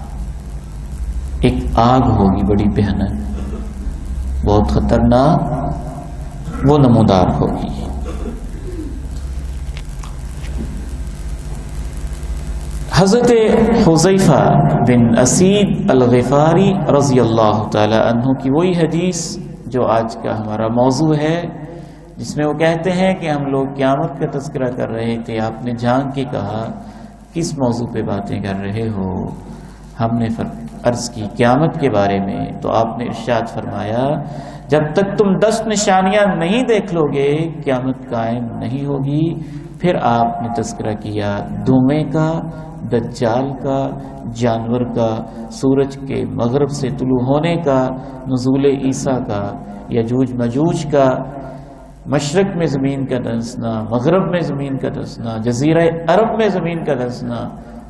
ایک آگ ہوگی بڑی بھیانک، بہت خطرناک، وہ نمودار ہوگی۔ حضرت حذیفہ بن اسید الغفاری رضی اللہ تعالی عنہ کی وہی حدیث جو آج کا ہمارا موضوع ہے، جس میں وہ کہتے ہیں کہ ہم لوگ قیامت کا تذکرہ کر رہے تھے، آپ نے جان کے کہا کس موضوع پہ باتیں کر رہے ہو؟ ہم نے عرض کی قیامت کے بارے میں، تو آپ نے ارشاد فرمایا جب تک تم 10 نشانیاں نہیں دیکھ لو گے قیامت قائم نہیں ہوگی۔ پھر آپ نے تذکرہ کیا دھویں کا، دجال کا، جانور کا، سورج کے مغرب سے طلوع ہونے کا، نزول عیسیٰ کا، یجوج مجوج کا، مشرق میں زمین کا دھنسنا، مغرب میں زمین کا دھنسنا، جزیرہ عرب میں زمین کا دھنسنا،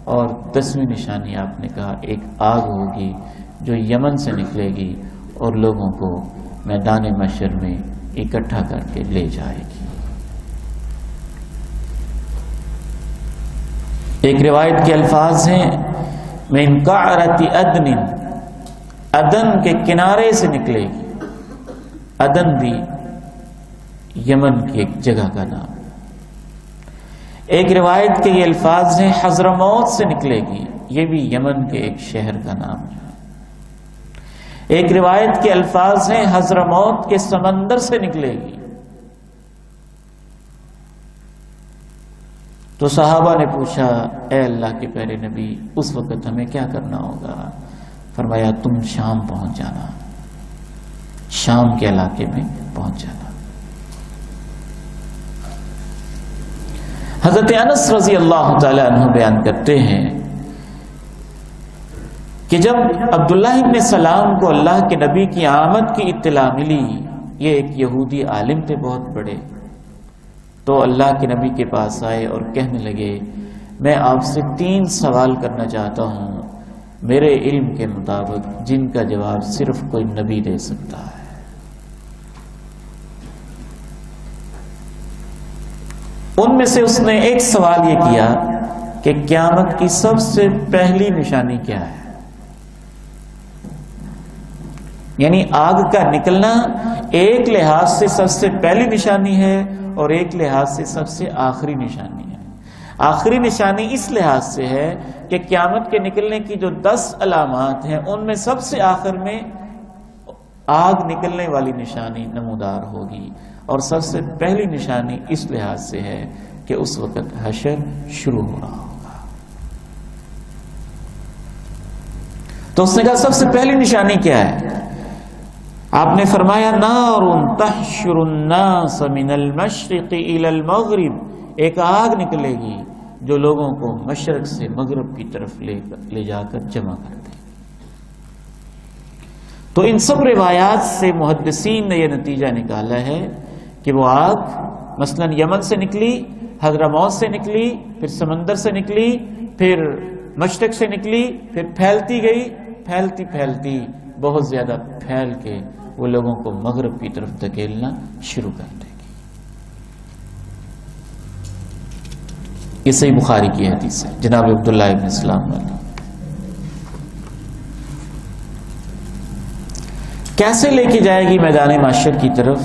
اور 10ویں نشانی آپ نے کہا ایک آگ ہوگی جو یمن سے نکلے گی اور لوگوں کو میدان محشر میں اکٹھا کر کے لے جائے گی۔ ایک روایت کے الفاظ ہیں من قعرۃ عدن، عدن کے کنارے سے نکلے گی۔ عدن بھی یمن کی ایک جگہ کا نام۔ ایک روایت کے یہ الفاظ ہیں حضرموت سے نکلے گی، یہ بھی یمن کے ایک شہر کا نام ہے۔ ایک روایت کے الفاظ ہیں حضرموت کے سمندر سے نکلے گی۔ تو صحابہ نے پوچھا اے اللہ کے پیارے نبی اس وقت ہمیں کیا کرنا ہوگا؟ فرمایا تم شام پہنچ جانا، شام کے علاقے میں پہنچ جانا۔ حضرت انس رضی اللہ تعالی عنہ بیان کرتے ہیں کہ جب عبداللہ ابن سلام کو اللہ کے نبی کی آمد کی اطلاع ملی، یہ ایک یہودی عالم تھے بہت بڑے، تو اللہ کے نبی کے پاس آئے اور کہنے لگے میں آپ سے 3 سوال کرنا چاہتا ہوں میرے علم کے مطابق جن کا جواب صرف کوئی نبی دے سکتا ہے۔ ان میں سے اس نے ایک سوال یہ کیا کہ قیامت کی سب سے پہلی نشانی کیا ہے؟ یعنی آگ کا نکلنا ایک لحاظ سے سب سے پہلی نشانی ہے اور ایک لحاظ سے سب سے آخری نشانی ہے۔ آخری نشانی اس لحاظ سے ہے کہ قیامت کے نکلنے کی جو 10 علامات ہیں ان میں سب سے آخر میں آگ نکلنے والی نشانی نمودار ہوگی، اور سب سے پہلی نشانی اس لحاظ سے ہے کہ اس وقت حشر شروع ہو رہا ہوگا۔ تو اس نے کہا سب سے پہلی نشانی کیا ہے؟ آپ نے فرمایا نار تحشر الناس من المشرق الى المغرب، ایک آگ نکلے گی جو لوگوں کو مشرق سے مغرب کی طرف لے جا کر جمع کر دے۔ تو ان سب روایات سے محدثین نے یہ نتیجہ نکالا ہے کہ وہ آگ مثلا یمن سے نکلی، حضرموت سے نکلی، پھر سمندر سے نکلی، پھر مشرق سے نکلی، پھر پھیلتی گئی، پھیلتی پھیلتی بہت زیادہ پھیل کے وہ لوگوں کو مغرب کی طرف دھکیلنا شروع کر دے گی۔ یہ صحیح بخاری کی حدیث ہے جناب عبداللہ ابن اسلام والی۔ کیسے لے کے جائے گی میدان محشر کی طرف؟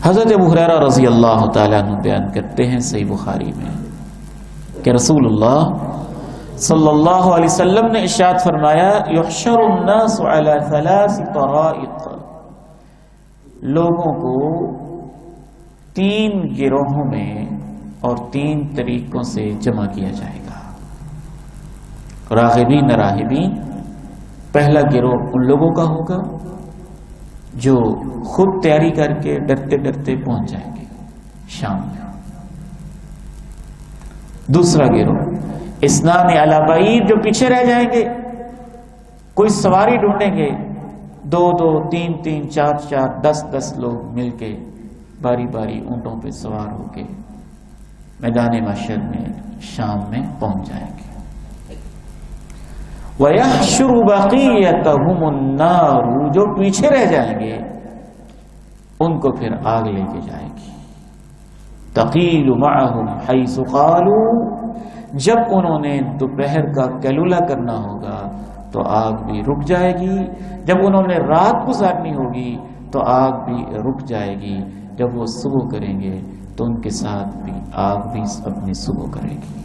حضرت ابو ہریرہ رضی اللہ تعالیٰ عنہ بیان کرتے ہیں صحیح بخاری میں کہ رسول اللہ صلی اللہ علیہ وسلم نے ارشاد فرمایا یحشر الناس علی 3 طرائق، لوگوں کو 3 گروہوں میں اور 3 طریقوں سے جمع کیا جائے گا۔ راغبین راہبین، پہلا گروہ ان لوگوں کا ہوگا جو خود تیاری کر کے ڈرتے ڈرتے پہنچ جائیں گے شام میں۔ دوسرا گروہ اسنان علی بعیر، جو پیچھے رہ جائیں گے، کوئی سواری ڈھونڈیں گے، 2-2 3-3 4-4 10-10 لوگ مل کے باری باری اونٹوں پہ سوار ہو کے میدان محشر میں شام میں پہنچ جائیں گے۔ وَيَحْشُرُ بَقِيَّتَهُمُ النَّارُ، جو پیچھے رہ جائیں گے ان کو پھر آگ لے کے جائے گی۔ تَقِيلُ مَعَهُمْ حَيْثُ قَالُوا، جب انہوں نے دوپہر کا قیلولہ کرنا ہوگا تو آگ بھی رک جائے گی، جب انہوں نے رات گزارنی ہوگی تو آگ بھی رک جائے گی، جب وہ صبح کریں گے تو ان کے ساتھ بھی آگ بھی اپنی صبح کرے گی،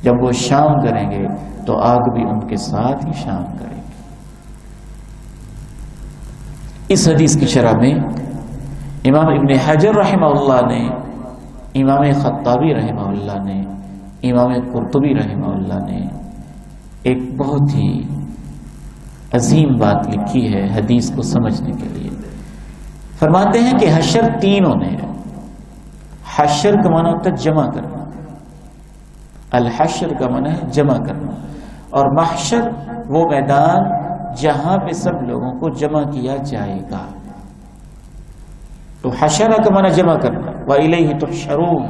جب وہ شام کریں گے تو آگ بھی ان کے ساتھ ہی شام کرے گی۔ اس حدیث کی شرح میں امام ابن حجر رحمہ اللہ نے، امام خطابی رحمہ اللہ نے، امام قرطبی رحمہ اللہ نے ایک بہت ہی عظیم بات لکھی ہے حدیث کو سمجھنے کے لیے۔ فرماتے ہیں کہ حشر 3 ہونے ہیں۔ حشر کا معنی ہوتا ہے جمع کرنا، الحشر کا معنی ہے جمع کرنا، اور محشر وہ میدان جہاں پہ سب لوگوں کو جمع کیا جائے گا۔ تو حشر کا معنی جمع کرنا، وَإِلَيْهِ تُحْشَرُونَ،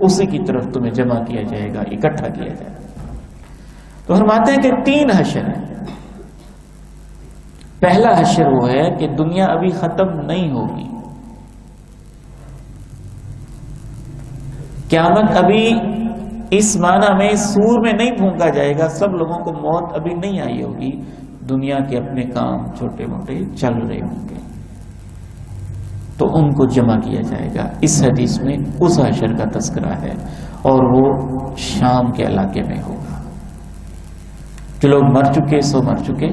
اسی کی طرف تمہیں جمع کیا جائے گا، اکٹھا کیا جائے گا۔ تو فرماتے ہیں کہ 3 حشر ہیں۔ پہلا حشر وہ ہے کہ دنیا ابھی ختم نہیں ہوگی، قیامت ابھی اس معنی میں سور میں نہیں پھونکا جائے گا، سب لوگوں کو موت ابھی نہیں آئی ہوگی، دنیا کے اپنے کام چھوٹے موٹے چل رہے ہوں گے، تو ان کو جمع کیا جائے گا۔ اس حدیث میں اس حشر کا تذکرہ ہے، اور وہ شام کے علاقے میں ہوگا۔ جو لوگ مر چکے سو مر چکے،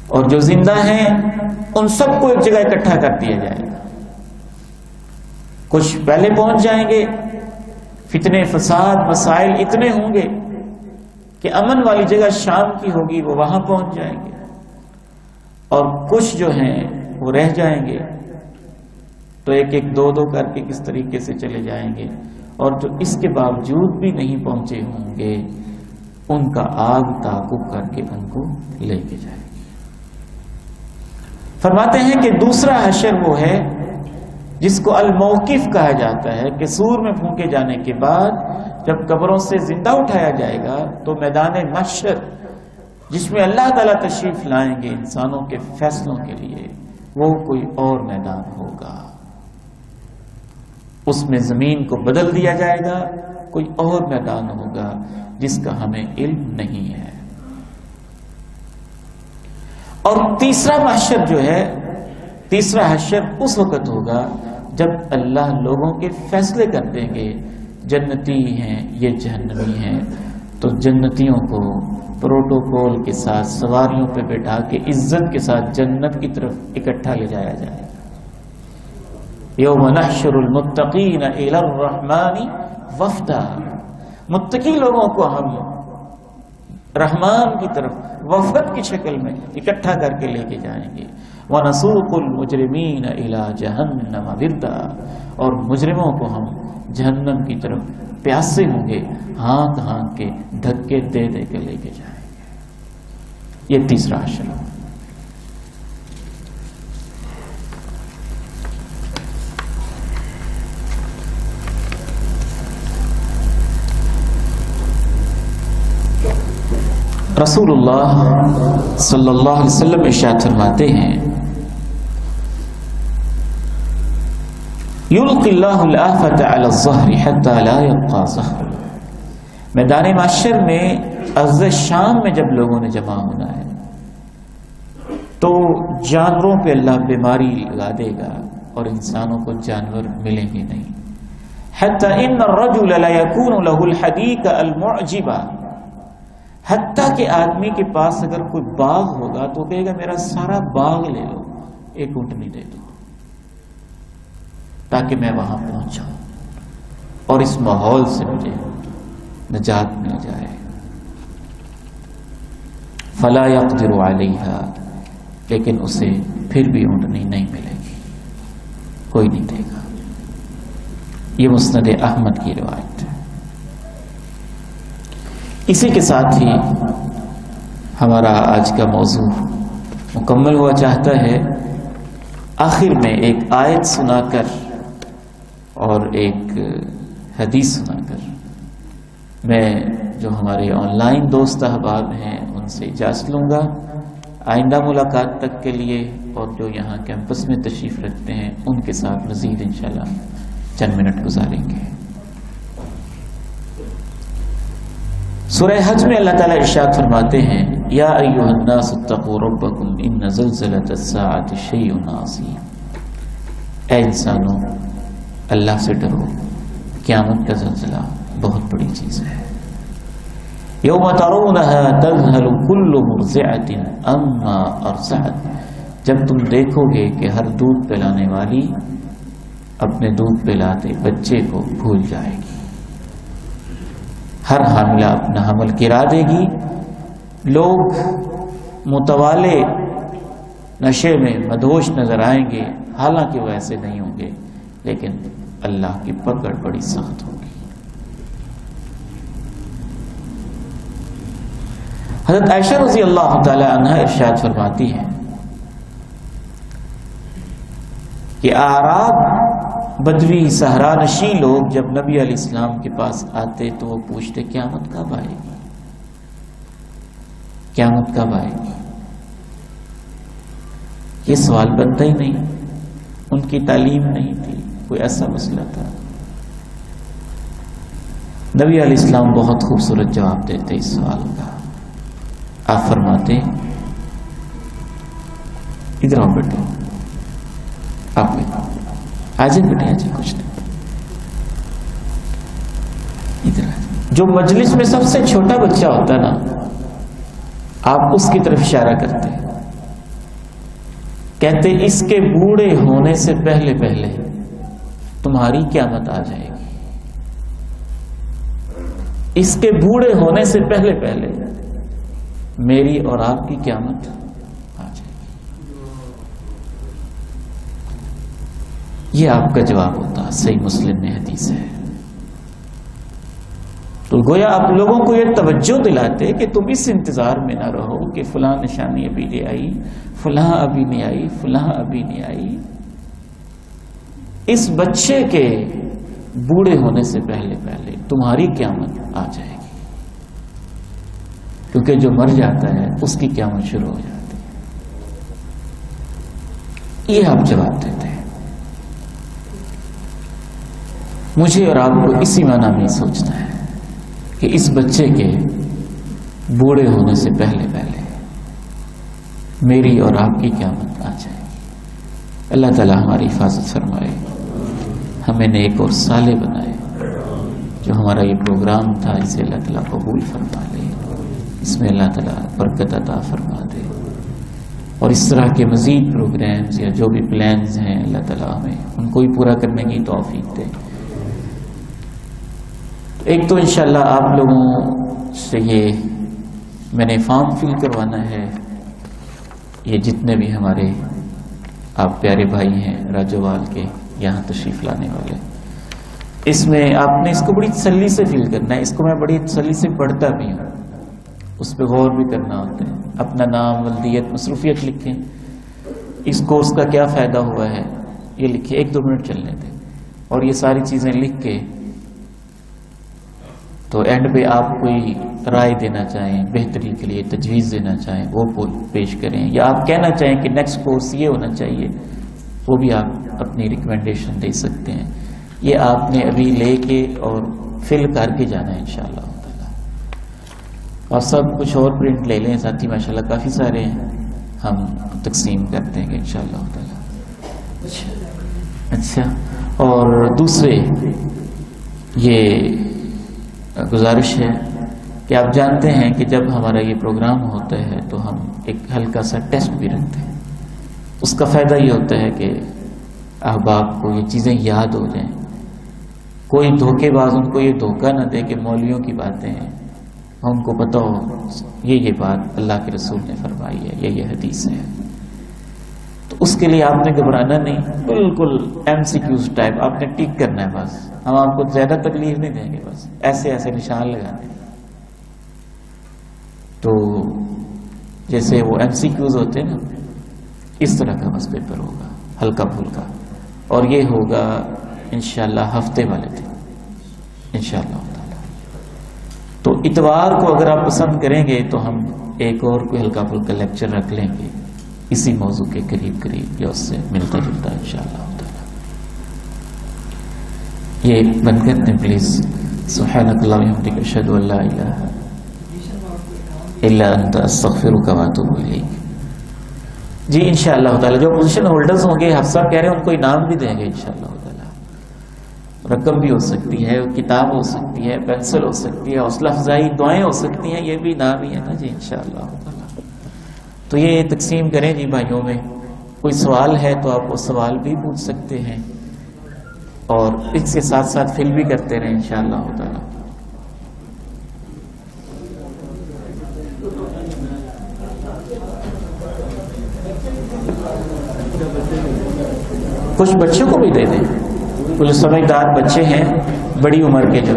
اور جو زندہ ہیں ان سب کو ایک جگہ اکٹھا کر دیا جائے گا۔ کچھ پہلے پہنچ جائیں گے، فتنے فساد مسائل اتنے ہوں گے کہ امن والی جگہ شام کی ہوگی، وہ وہاں پہنچ جائیں گے، اور کچھ جو ہیں وہ رہ جائیں گے، تو ایک ایک 2-2 کر کے کس طریقے سے چلے جائیں گے، اور جو اس کے باوجود بھی نہیں پہنچے ہوں گے ان کا آگ تعاقب کر کے ان کو لے کے جائے گی۔ فرماتے ہیں کہ دوسرا حشر وہ ہے جس کو الموقف کہا جاتا ہے، کہ سور میں پھونکے جانے کے بعد جب قبروں سے زندہ اٹھایا جائے گا تو میدان محشر جس میں اللہ تعالیٰ تشریف لائیں گے انسانوں کے فیصلوں کے لیے، وہ کوئی اور میدان ہوگا۔ اس میں زمین کو بدل دیا جائے گا، کوئی اور میدان ہوگا جس کا ہمیں علم نہیں ہے۔ اور تیسرا محشر جو ہے، تیسرا حشر اس وقت ہوگا جب اللہ لوگوں کے فیصلے کر دیں گے جنتی ہیں یہ جہنمی ہیں، تو جنتیوں کو پروٹوکول کے ساتھ سواریوں پہ بٹھا کے عزت کے ساتھ جنت کی طرف اکٹھا لے جایا جائے گا۔ یوم نحشر المتقین الی الرحمن وفدا، متقی لوگوں کو ہم رحمان کی طرف وفد کی شکل میں اکٹھا کر کے لے کے جائیں گے۔ وَنَسُوقُ الْمُجْرِمِينَ إِلَى جَهَنَّمَ وِرْدًا، اور مجرموں کو ہم جہنم کی طرف پیاسے ہوں گے، ہانک ہانک کے دھکے دے دے کے لے کے جائیں گے۔ یہ تیسرا حشر۔ رسول اللہ صلی اللہ علیہ وسلم ارشاد فرماتے ہیں یلقی اللہ الآفت علی الظہر حتی لا یبقى ظہر، میدان محشر میں عرض شام میں جب لوگوں نے جمع ہونا ہے تو جانوروں پہ اللہ بیماری لگا دے گا اور انسانوں کو جانور ملیں گے نہیں۔ حتی ان الرجل لا یکون له الحدیقہ المعجبہ، حتیٰ کہ آدمی کے پاس اگر کوئی باغ ہوگا تو کہے گا میرا سارا باغ لے لو، ایک اونٹنی دے دو تاکہ میں وہاں پہنچ جاؤں اور اس ماحول سے مجھے نجات مل جائے۔ فلا يقدر علیہا، لیکن اسے پھر بھی اونٹنی نہیں ملے گی، کوئی نہیں دے گا۔ یہ مسند احمد کی روایت ہے۔ اسی کے ساتھ ہی ہمارا آج کا موضوع مکمل ہوا چاہتا ہے۔ آخر میں ایک آیت سنا کر اور ایک حدیث سنا کر میں جو ہمارے آن لائن دوست احباب ہیں ان سے اجازت لوں گا آئندہ ملاقات تک کے لیے، اور جو یہاں کیمپس میں تشریف رکھتے ہیں ان کے ساتھ مزید انشاءاللہ چند منٹ گزاریں گے۔ سورہ حج میں اللہ تعالیٰ ارشاد فرماتے ہیں یا ایھا الناس اتقوا ربکم ان زلزلۃ الساعۃ شیء عظیم، اے انسانوں اللہ سے ڈرو، قیامت کا زلزلہ بہت بڑی چیز ہے۔ یوم ترونها تذهل كل مرضعۃ عما ارضعت، جب تم دیکھو گے کہ ہر دودھ پلانے والی اپنے دودھ پلاتے بچے کو بھول جائے گی، ہر حاملہ اپنا حمل گرا دے گی، لوگ متوالے نشے میں مدہوش نظر آئیں گے، حالانکہ وہ ایسے نہیں ہوں گے، لیکن اللہ کی پکڑ بڑی سخت ہوگی۔ حضرت عائشہ رضی اللہ تعالی عنہا ارشاد فرماتی ہیں کہ اعراب بدوی صحرا نشی لوگ جب نبی علیہ السلام کے پاس آتے تو وہ پوچھتے قیامت کب آئے گی، قیامت کب آئے گی؟ یہ سوال بنتا ہی نہیں، ان کی تعلیم نہیں تھی، کوئی ایسا مسئلہ تھا۔ نبی علیہ السلام بہت خوبصورت جواب دیتے اس سوال کا۔ آپ فرماتے ادھر آؤ بیٹے، آپ آج بیٹے آج کچھ نہیں، ادھر جو مجلس میں سب سے چھوٹا بچہ ہوتا نا آپ اس کی طرف اشارہ کرتے کہتے اس کے بوڑھے ہونے سے پہلے پہلے تمہاری قیامت آ جائے گی، اس کے بوڑھے ہونے سے پہلے پہلے میری اور آپ کی قیامت آ جائے گی۔ یہ آپ کا جواب ہوتا، صحیح مسلم میں حدیث ہے۔ تو گویا آپ لوگوں کو یہ توجہ دلاتے کہ تم اس انتظار میں نہ رہو کہ فلاں نشانی ابھی نہیں آئی، فلاں ابھی نہیں آئی، فلاں ابھی نہیں آئی۔ اس بچے کے بوڑھے ہونے سے پہلے پہلے تمہاری قیامت آ جائے گی، کیونکہ جو مر جاتا ہے اس کی قیامت شروع ہو جاتی ہے۔ یہ آپ جواب دیتے ہیں۔ مجھے اور آپ کو اسی معنی میں سوچنا ہے کہ اس بچے کے بوڑھے ہونے سے پہلے پہلے میری اور آپ کی قیامت آ جائے گی۔ اللہ تعالی ہماری حفاظت فرمائے۔ ہمیں نیک اور صالح بنائے. جو ہمارا یہ پروگرام تھا اسے اللہ تعالیٰ قبول فرما لے, اس میں اللہ تعالیٰ برکت عطا فرما دے, اور اس طرح کے مزید پروگرامز یا جو بھی پلانز ہیں اللہ تعالیٰ ہمیں ان کو بھی پورا کرنے کی توفیق دے. ایک تو انشاءاللہ آپ لوگوں سے یہ میں نے فارم فل کروانا ہے, یہ جتنے بھی ہمارے آپ پیارے بھائی ہیں راجوال کے یہاں تشریف لانے والے, اس میں آپ نے اس کو بڑی تسلی سے فل کرنا ہے. اس کو میں بڑی تسلی سے پڑھتا بھی ہوں, اس پہ غور بھی کرنا ہوتا ہے. اپنا نام, ولدیت, مصروفیت لکھیں, اس کورس کا کیا فائدہ ہوا ہے یہ لکھیں, 1-2 منٹ چلنے دیں, اور یہ ساری چیزیں لکھ کے تو اینڈ پہ آپ کوئی رائے دینا چاہیں, بہتری کے لیے تجویز دینا چاہیں وہ پیش کریں, یا آپ کہنا چاہیں کہ نیکسٹ کورس یہ ہونا چاہیے وہ بھی آپ اپنی ریکمنڈیشن دے سکتے ہیں. یہ آپ نے ابھی لے کے اور فل کر کے جانا ہے انشاءاللہ تعالی. اور سب کچھ اور پرنٹ لے لیں ساتھی, ماشاءاللہ کافی سارے ہیں, ہم تقسیم کر دیں گے انشاءاللہ تعالی. اچھا, اور دوسرے یہ گزارش ہے کہ آپ جانتے ہیں کہ جب ہمارا یہ پروگرام ہوتا ہے تو ہم ایک ہلکا سا ٹیسٹ بھی رکھتے ہیں. اس کا فائدہ یہ ہوتا ہے کہ احباب کو یہ چیزیں یاد ہو جائیں, کوئی دھوکے باز ان کو یہ دھوکہ نہ دے کہ مولویوں کی باتیں ہیں, ان کو پتہ ہو یہ بات اللہ کے رسول نے فرمائی ہے, یہ حدیث ہے. تو اس کے لیے آپ نے گھبرانا نہیں, بالکل MCQs ٹائپ آپ نے ٹک کرنا ہے بس. ہم آپ کو زیادہ تکلیف نہیں دیں گے, بس ایسے ایسے نشان لگانے. تو جیسے وہ MCQs ہوتے ہیں نا, اس طرح کا بس پیپر ہوگا ہلکا پھلکا, اور یہ ہوگا انشاءاللہ ہفتے والے دن انشاءاللہ تعالی. تو اتوار کو اگر آپ پسند کریں گے تو ہم ایک اور کوئی ہلکا پھلکا لیکچر رکھ لیں گے اسی موضوع کے قریب یا اس سے ملتا جلتا انشاءاللہ تعالی. یہ بند کر دیں پلیز. سبحانک اللہم وبحمدک اشہد ان لا الہ الا انت استغفرک واتوب الیک. جی انشاءاللہ تعالی جو پوزیشن ہولڈرز ہوں گے, حفصہ کہہ رہے ہیں ان کو انعام بھی دیں گے انشاءاللہ تعالی. رقم بھی ہو سکتی ہے, کتاب ہو سکتی ہے, پینسل ہو سکتی ہے, حوصلہ افزائی دعائیں ہو سکتی ہیں, یہ بھی انعام ہی ہے نا جی انشاءاللہ تعالی. تو یہ تقسیم کریں جی بھائیوں میں. کوئی سوال ہے تو آپ وہ سوال بھی پوچھ سکتے ہیں, اور اس کے ساتھ ساتھ فل بھی کرتے رہیں انشاءاللہ تعالی. کچھ بچوں کو بھی دے دیں, کچھ سمجھدار بچے ہیں بڑی عمر کے جو.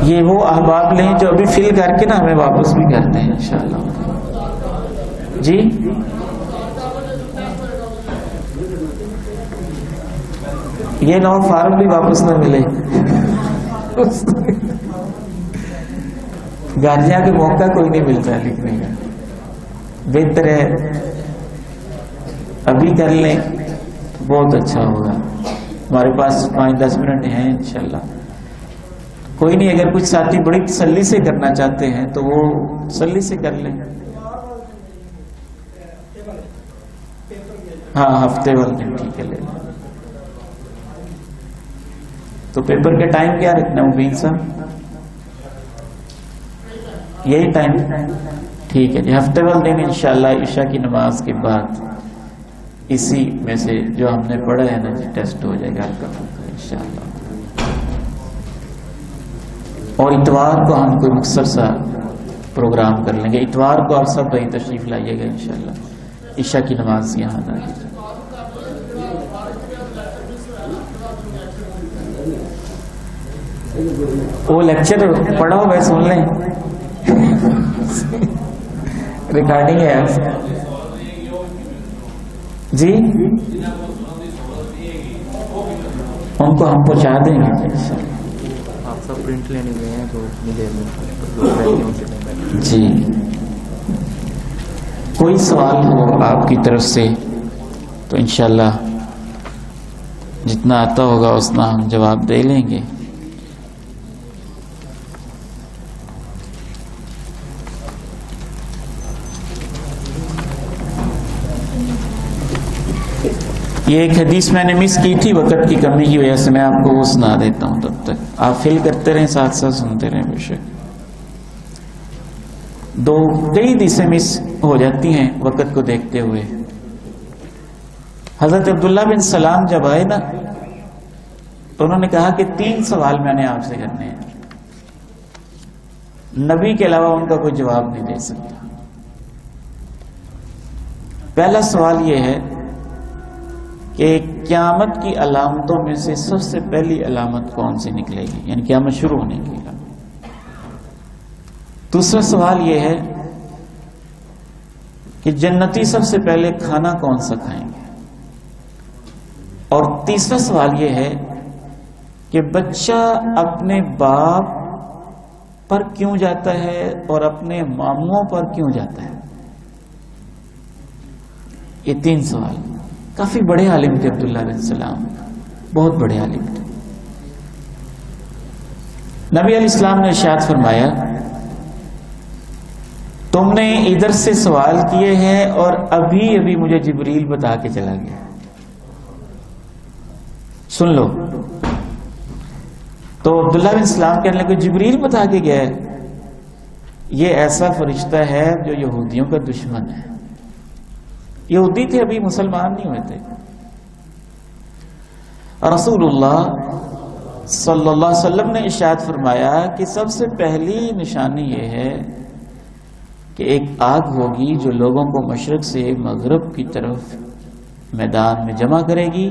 یہ وہ احباب لیں جو ابھی فل کر کے نا ہمیں واپس بھی کرتے ہیں انشاءاللہ. جی یہ نو فارم بھی واپس نہ ملے, گالیاں کے موقع کوئی نہیں ملتا لکھنے کا. بہتر ہے ابھی کر لیں, بہت اچھا ہوگا. ہمارے پاس 5-10 منٹ ہیں انشاءاللہ. کوئی نہیں, اگر کچھ ساتھی بڑی تسلی سے کرنا چاہتے ہیں تو وہ تسلی سے کر لیں. ہاں ہفتے والے ٹھیک ہے لے لیں. تو پیپر کے ٹائم کیا رکھنا ہے مبین صاحب؟ یہی ٹائم ٹھیک ہے جی. ہفتے والے دن انشاءاللہ عشاء کی نماز کے بعد اسی میں سے جو ہم نے پڑھا ہے نا جی ٹیسٹ ہو جائے گا انشاءاللہ. اور اتوار کو ہم کوئی مختصر سا پروگرام کر لیں گے. اتوار کو آپ سب بھائی تشریف لائیے گا انشاءاللہ, عشاء کی نماز یہاں نہ لیجیے. وہ لیکچر پڑھا ہو سن لیں, ریکارڈنگ ہے جی, ان کو ہم پہنچا دیں گے. آپ سب پرنٹ لینے گئے ہیں تو ملے میں جی. کوئی سوال ہو آپ کی طرف سے تو انشاءاللہ جتنا آتا ہوگا اتنا ہم جواب دے لیں گے. یہ ایک حدیث میں نے مس کی تھی وقت کی کمی کی وجہ سے، میں آپ کو وہ سنا دیتا ہوں، تب تک آپ فل کرتے رہیں، ساتھ ساتھ سنتے رہیں بے شک۔ کئی حدیثیں مس ہو جاتی ہیں وقت کو دیکھتے ہوئے۔ حضرت عبداللہ بن سلام جب آئے نا تو انہوں نے کہا کہ 3 سوال میں نے آپ سے کرنے ہیں، نبی کے علاوہ ان کا کوئی جواب نہیں دے سکتا۔ پہلا سوال یہ ہے کہ قیامت کی علامتوں میں سے سب سے پہلی علامت کون سی نکلے گی، یعنی قیامت شروع ہونے کی علامت۔ دوسرا سوال یہ ہے کہ جنتی سب سے پہلے کھانا کون سا کھائیں گے، اور تیسرا سوال یہ ہے کہ بچہ اپنے باپ پر کیوں جاتا ہے اور اپنے ماموں پر کیوں جاتا ہے۔ یہ 3 سوال۔ کافی بڑے عالم تھے عبداللہ بن سلام، بہت بڑے عالم تھے۔ نبی علیہ السلام نے ارشاد فرمایا تم نے ادھر سے سوال کیے ہیں اور ابھی ابھی مجھے جبریل بتا کے چلا گیا، سن لو۔ تو عبداللہ بن سلام کہنے لگے جبریل بتا کے گیا ہے، یہ ایسا فرشتہ ہے جو یہودیوں کا دشمن ہے۔ یہودی تھے، ابھی مسلمان نہیں ہوئے تھے۔ رسول اللہ صلی اللہ علیہ وسلم نے ارشاد فرمایا کہ سب سے پہلی نشانی یہ ہے کہ ایک آگ ہوگی جو لوگوں کو مشرق سے مغرب کی طرف میدان میں جمع کرے گی۔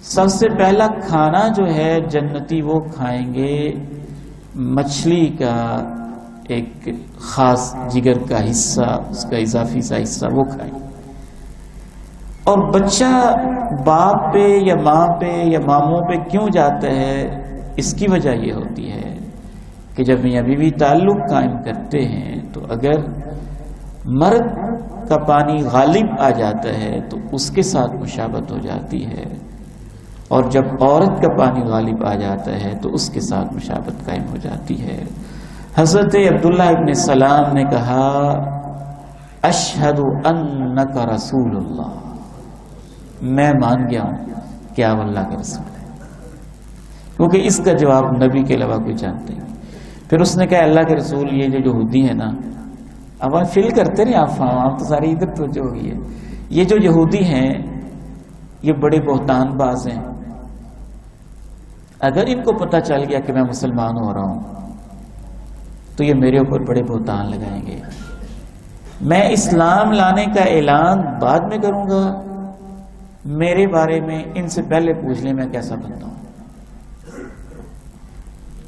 سب سے پہلا کھانا جو ہے جنتی وہ کھائیں گے مچھلی کا ایک خاص جگر کا حصہ، اس کا اضافی سا حصہ وہ کھائیں گے۔ اور بچہ باپ پہ یا ماں پہ یا ماموں پہ کیوں جاتا ہے، اس کی وجہ یہ ہوتی ہے کہ جب میاں بیوی تعلق قائم کرتے ہیں تو اگر مرد کا پانی غالب آ جاتا ہے تو اس کے ساتھ مشابہت ہو جاتی ہے، اور جب عورت کا پانی غالب آ جاتا ہے تو اس کے ساتھ مشابہت قائم ہو جاتی ہے۔ حضرت عبداللہ ابن سلام نے کہا اشہد انک رسول اللہ، میں مان گیا ہوں کہ آپ اللہ کے رسول ہیں، کیونکہ اس کا جواب نبی کے علاوہ کوئی جانتے نہیں۔ پھر اس نے کہا اللہ کے رسول یہ جو یہودی ہیں نا، اب آپ فیل کرتے رہے، آپ تو ساری ادھر توجہ ہو گئی ہے، یہ جو یہودی ہیں یہ بڑے بہتان باز ہیں، اگر ان کو پتہ چل گیا کہ میں مسلمان ہو رہا ہوں تو یہ میرے اوپر بڑے بہتان لگائیں گے۔ میں اسلام لانے کا اعلان بعد میں کروں گا، میرے بارے میں ان سے پہلے پوچھ لیں میں کیسا بنتا ہوں۔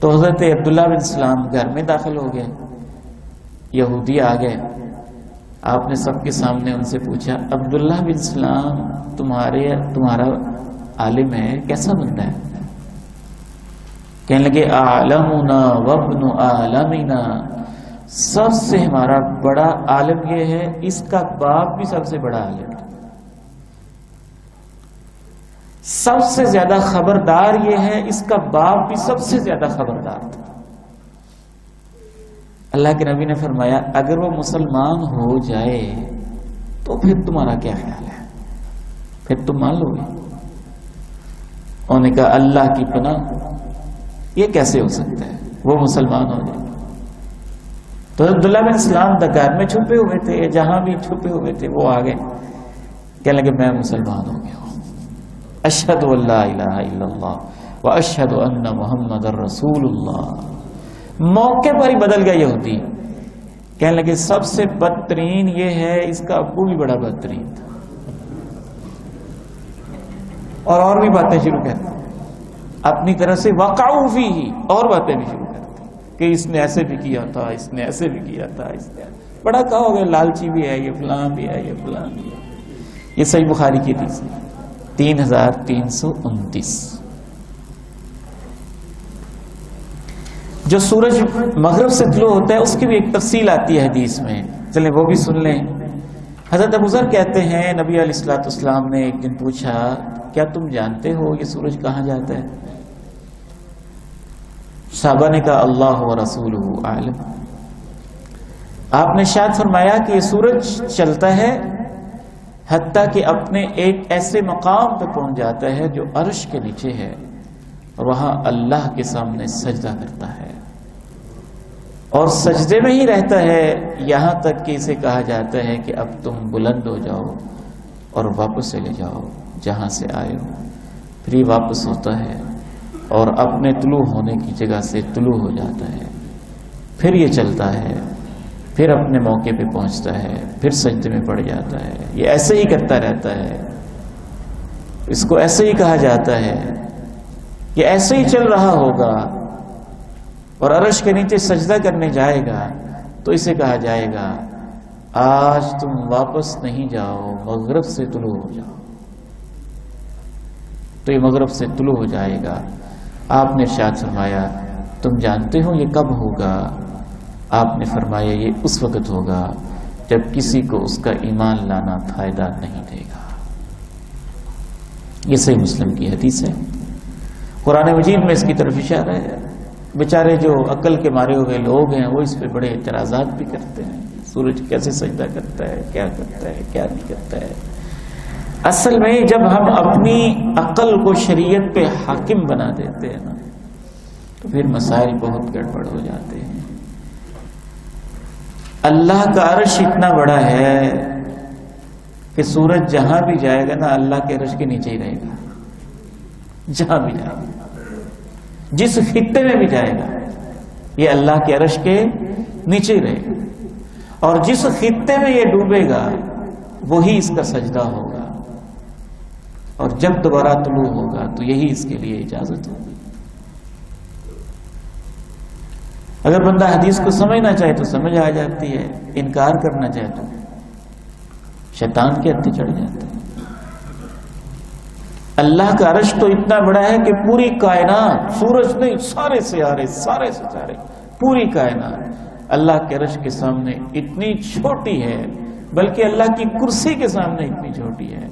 تو حضرت عبداللہ بن سلام گھر میں داخل ہو گئے، یہودی آ گئے، آپ نے سب کے سامنے ان سے پوچھا عبداللہ بن سلام تمہارا عالم ہے، کیسا بندہ ہے؟ کہنے لگے عالمنا وابن عالمنا، سب سے ہمارا بڑا عالم یہ ہے، اس کا باپ بھی سب سے بڑا عالم ہے، سب سے زیادہ خبردار یہ ہے، اس کا باپ بھی سب سے زیادہ خبردار تھا۔ اللہ کے نبی نے فرمایا اگر وہ مسلمان ہو جائے تو پھر تمہارا کیا خیال ہے، پھر تم مان لو گے؟ انہوں نے کہا اللہ کی پناہ، یہ کیسے ہو سکتا ہے وہ مسلمان ہو جائے؟ تو عبداللہ بن سلام دکان میں چھپے ہوئے تھے، جہاں بھی چھپے ہوئے تھے وہ آ گئے، کہنے لگے میں مسلمان ہو گیا ہوں، اشہد ان لا الہ الا اللہ و اشہد ان محمد رسول اللہ۔ موقع پر ہی بدل گیا یہودی، کہنے لگے سب سے بدترین یہ ہے، اس کا ابو بھی بڑا بدترین تھا، اور بھی باتیں شروع کرتے اپنی طرف سے، وقعوا فیہ، اور باتیں بھی شروع کرتے کہ اس نے ایسے بھی کیا تھا، اس نے ایسے بھی کیا تھا، اس نے بڑا کہو گے لالچی بھی ہے، یہ فلاں بھی ہے، یہ فلاں بھی ہے۔ یہ صحیح بخاری کی حدیث 3329۔ جو سورج مغرب سے طلوع ہوتا ہے اس کی بھی ایک تفصیل آتی ہے حدیث میں، چلیں وہ بھی سن لیں۔ حضرت ابو ذر کہتے ہیں نبی علیہ الصلوۃ والسلام نے ایک دن پوچھا کیا تم جانتے ہو یہ سورج کہاں جاتا ہے؟ صحابہ نے کہا اللہ و رسولہ عالم۔ آپ نے ارشاد فرمایا کہ یہ سورج چلتا ہے حتیٰ کہ اپنے ایک ایسے مقام پہ پہنچ جاتا ہے جو عرش کے نیچے ہے، وہاں اللہ کے سامنے سجدہ کرتا ہے اور سجدے میں ہی رہتا ہے، یہاں تک کہ اسے کہا جاتا ہے کہ اب تم بلند ہو جاؤ اور واپس چلے جاؤ جہاں سے آئے ہو۔ پھر یہ واپس ہوتا ہے اور اپنے طلوع ہونے کی جگہ سے طلوع ہو جاتا ہے، پھر یہ چلتا ہے، پھر اپنے موقع پہ پہنچتا ہے، پھر سجدے میں پڑ جاتا ہے۔ یہ ایسے ہی کرتا رہتا ہے، اس کو ایسے ہی کہا جاتا ہے کہ ایسے ہی چل رہا ہوگا اور عرش کے نیچے سجدہ کرنے جائے گا تو اسے کہا جائے گا آج تم واپس نہیں جاؤ، مغرب سے طلوع ہو جاؤ۔ تو یہ مغرب سے طلوع ہو جائے گا۔ آپ نے ارشاد فرمایا تم جانتے ہو یہ کب ہوگا؟ آپ نے فرمایا یہ اس وقت ہوگا جب کسی کو اس کا ایمان لانا فائدہ نہیں دے گا۔ یہ صحیح مسلم کی حدیث ہے، قرآن مجید میں اس کی طرف اشارہ ہے۔ بیچارے جو عقل کے مارے ہوئے لوگ ہیں وہ اس پہ بڑے اعتراضات بھی کرتے ہیں، سورج کیسے سجدہ کرتا ہے، کیا کرتا ہے، کیا نہیں کرتا ہے۔ اصل میں جب ہم اپنی عقل کو شریعت پہ حاکم بنا دیتے ہیں نا تو پھر مسائل بہت گڑبڑ ہو جاتے ہیں۔ اللہ کا عرش اتنا بڑا ہے کہ سورج جہاں بھی جائے گا نا اللہ کے عرش کے نیچے ہی رہے گا، جہاں بھی جائے گا، جس خطے میں بھی جائے گا یہ اللہ کے عرش کے نیچے ہی رہے گا، اور جس خطے میں یہ ڈوبے گا وہی اس کا سجدہ ہوگا، اور جب دوبارہ طلوع ہوگا تو یہی اس کے لیے اجازت ہوگی۔ اگر بندہ حدیث کو سمجھنا چاہے تو سمجھ آ جاتی ہے، انکار کرنا چاہے تو شیطان کے ہتھے چڑھ جاتا ہے۔ اللہ کا عرش تو اتنا بڑا ہے کہ پوری کائنات، سورج نہیں، سارے ستارے، پوری کائنات اللہ کے عرش کے سامنے اتنی چھوٹی ہے، بلکہ اللہ کی کرسی کے سامنے اتنی چھوٹی ہے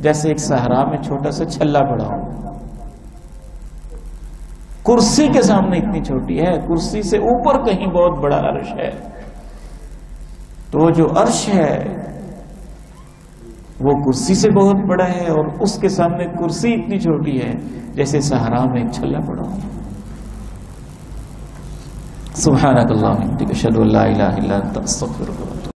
جیسے ایک صحرا میں چھوٹا سا چھلا پڑا ہو، کرسی کے سامنے اتنی چھوٹی ہے، کرسی سے اوپر کہیں بہت بڑا عرش ہے۔ تو وہ جو عرش ہے وہ کرسی سے بہت بڑا ہے، اور اس کے سامنے کرسی اتنی چھوٹی ہے جیسے صحرا میں ایک چھلا پڑا ہو۔ سبحانک اللہم وبحمدک، اشہد ان لا الہ الا انت، استغفرک۔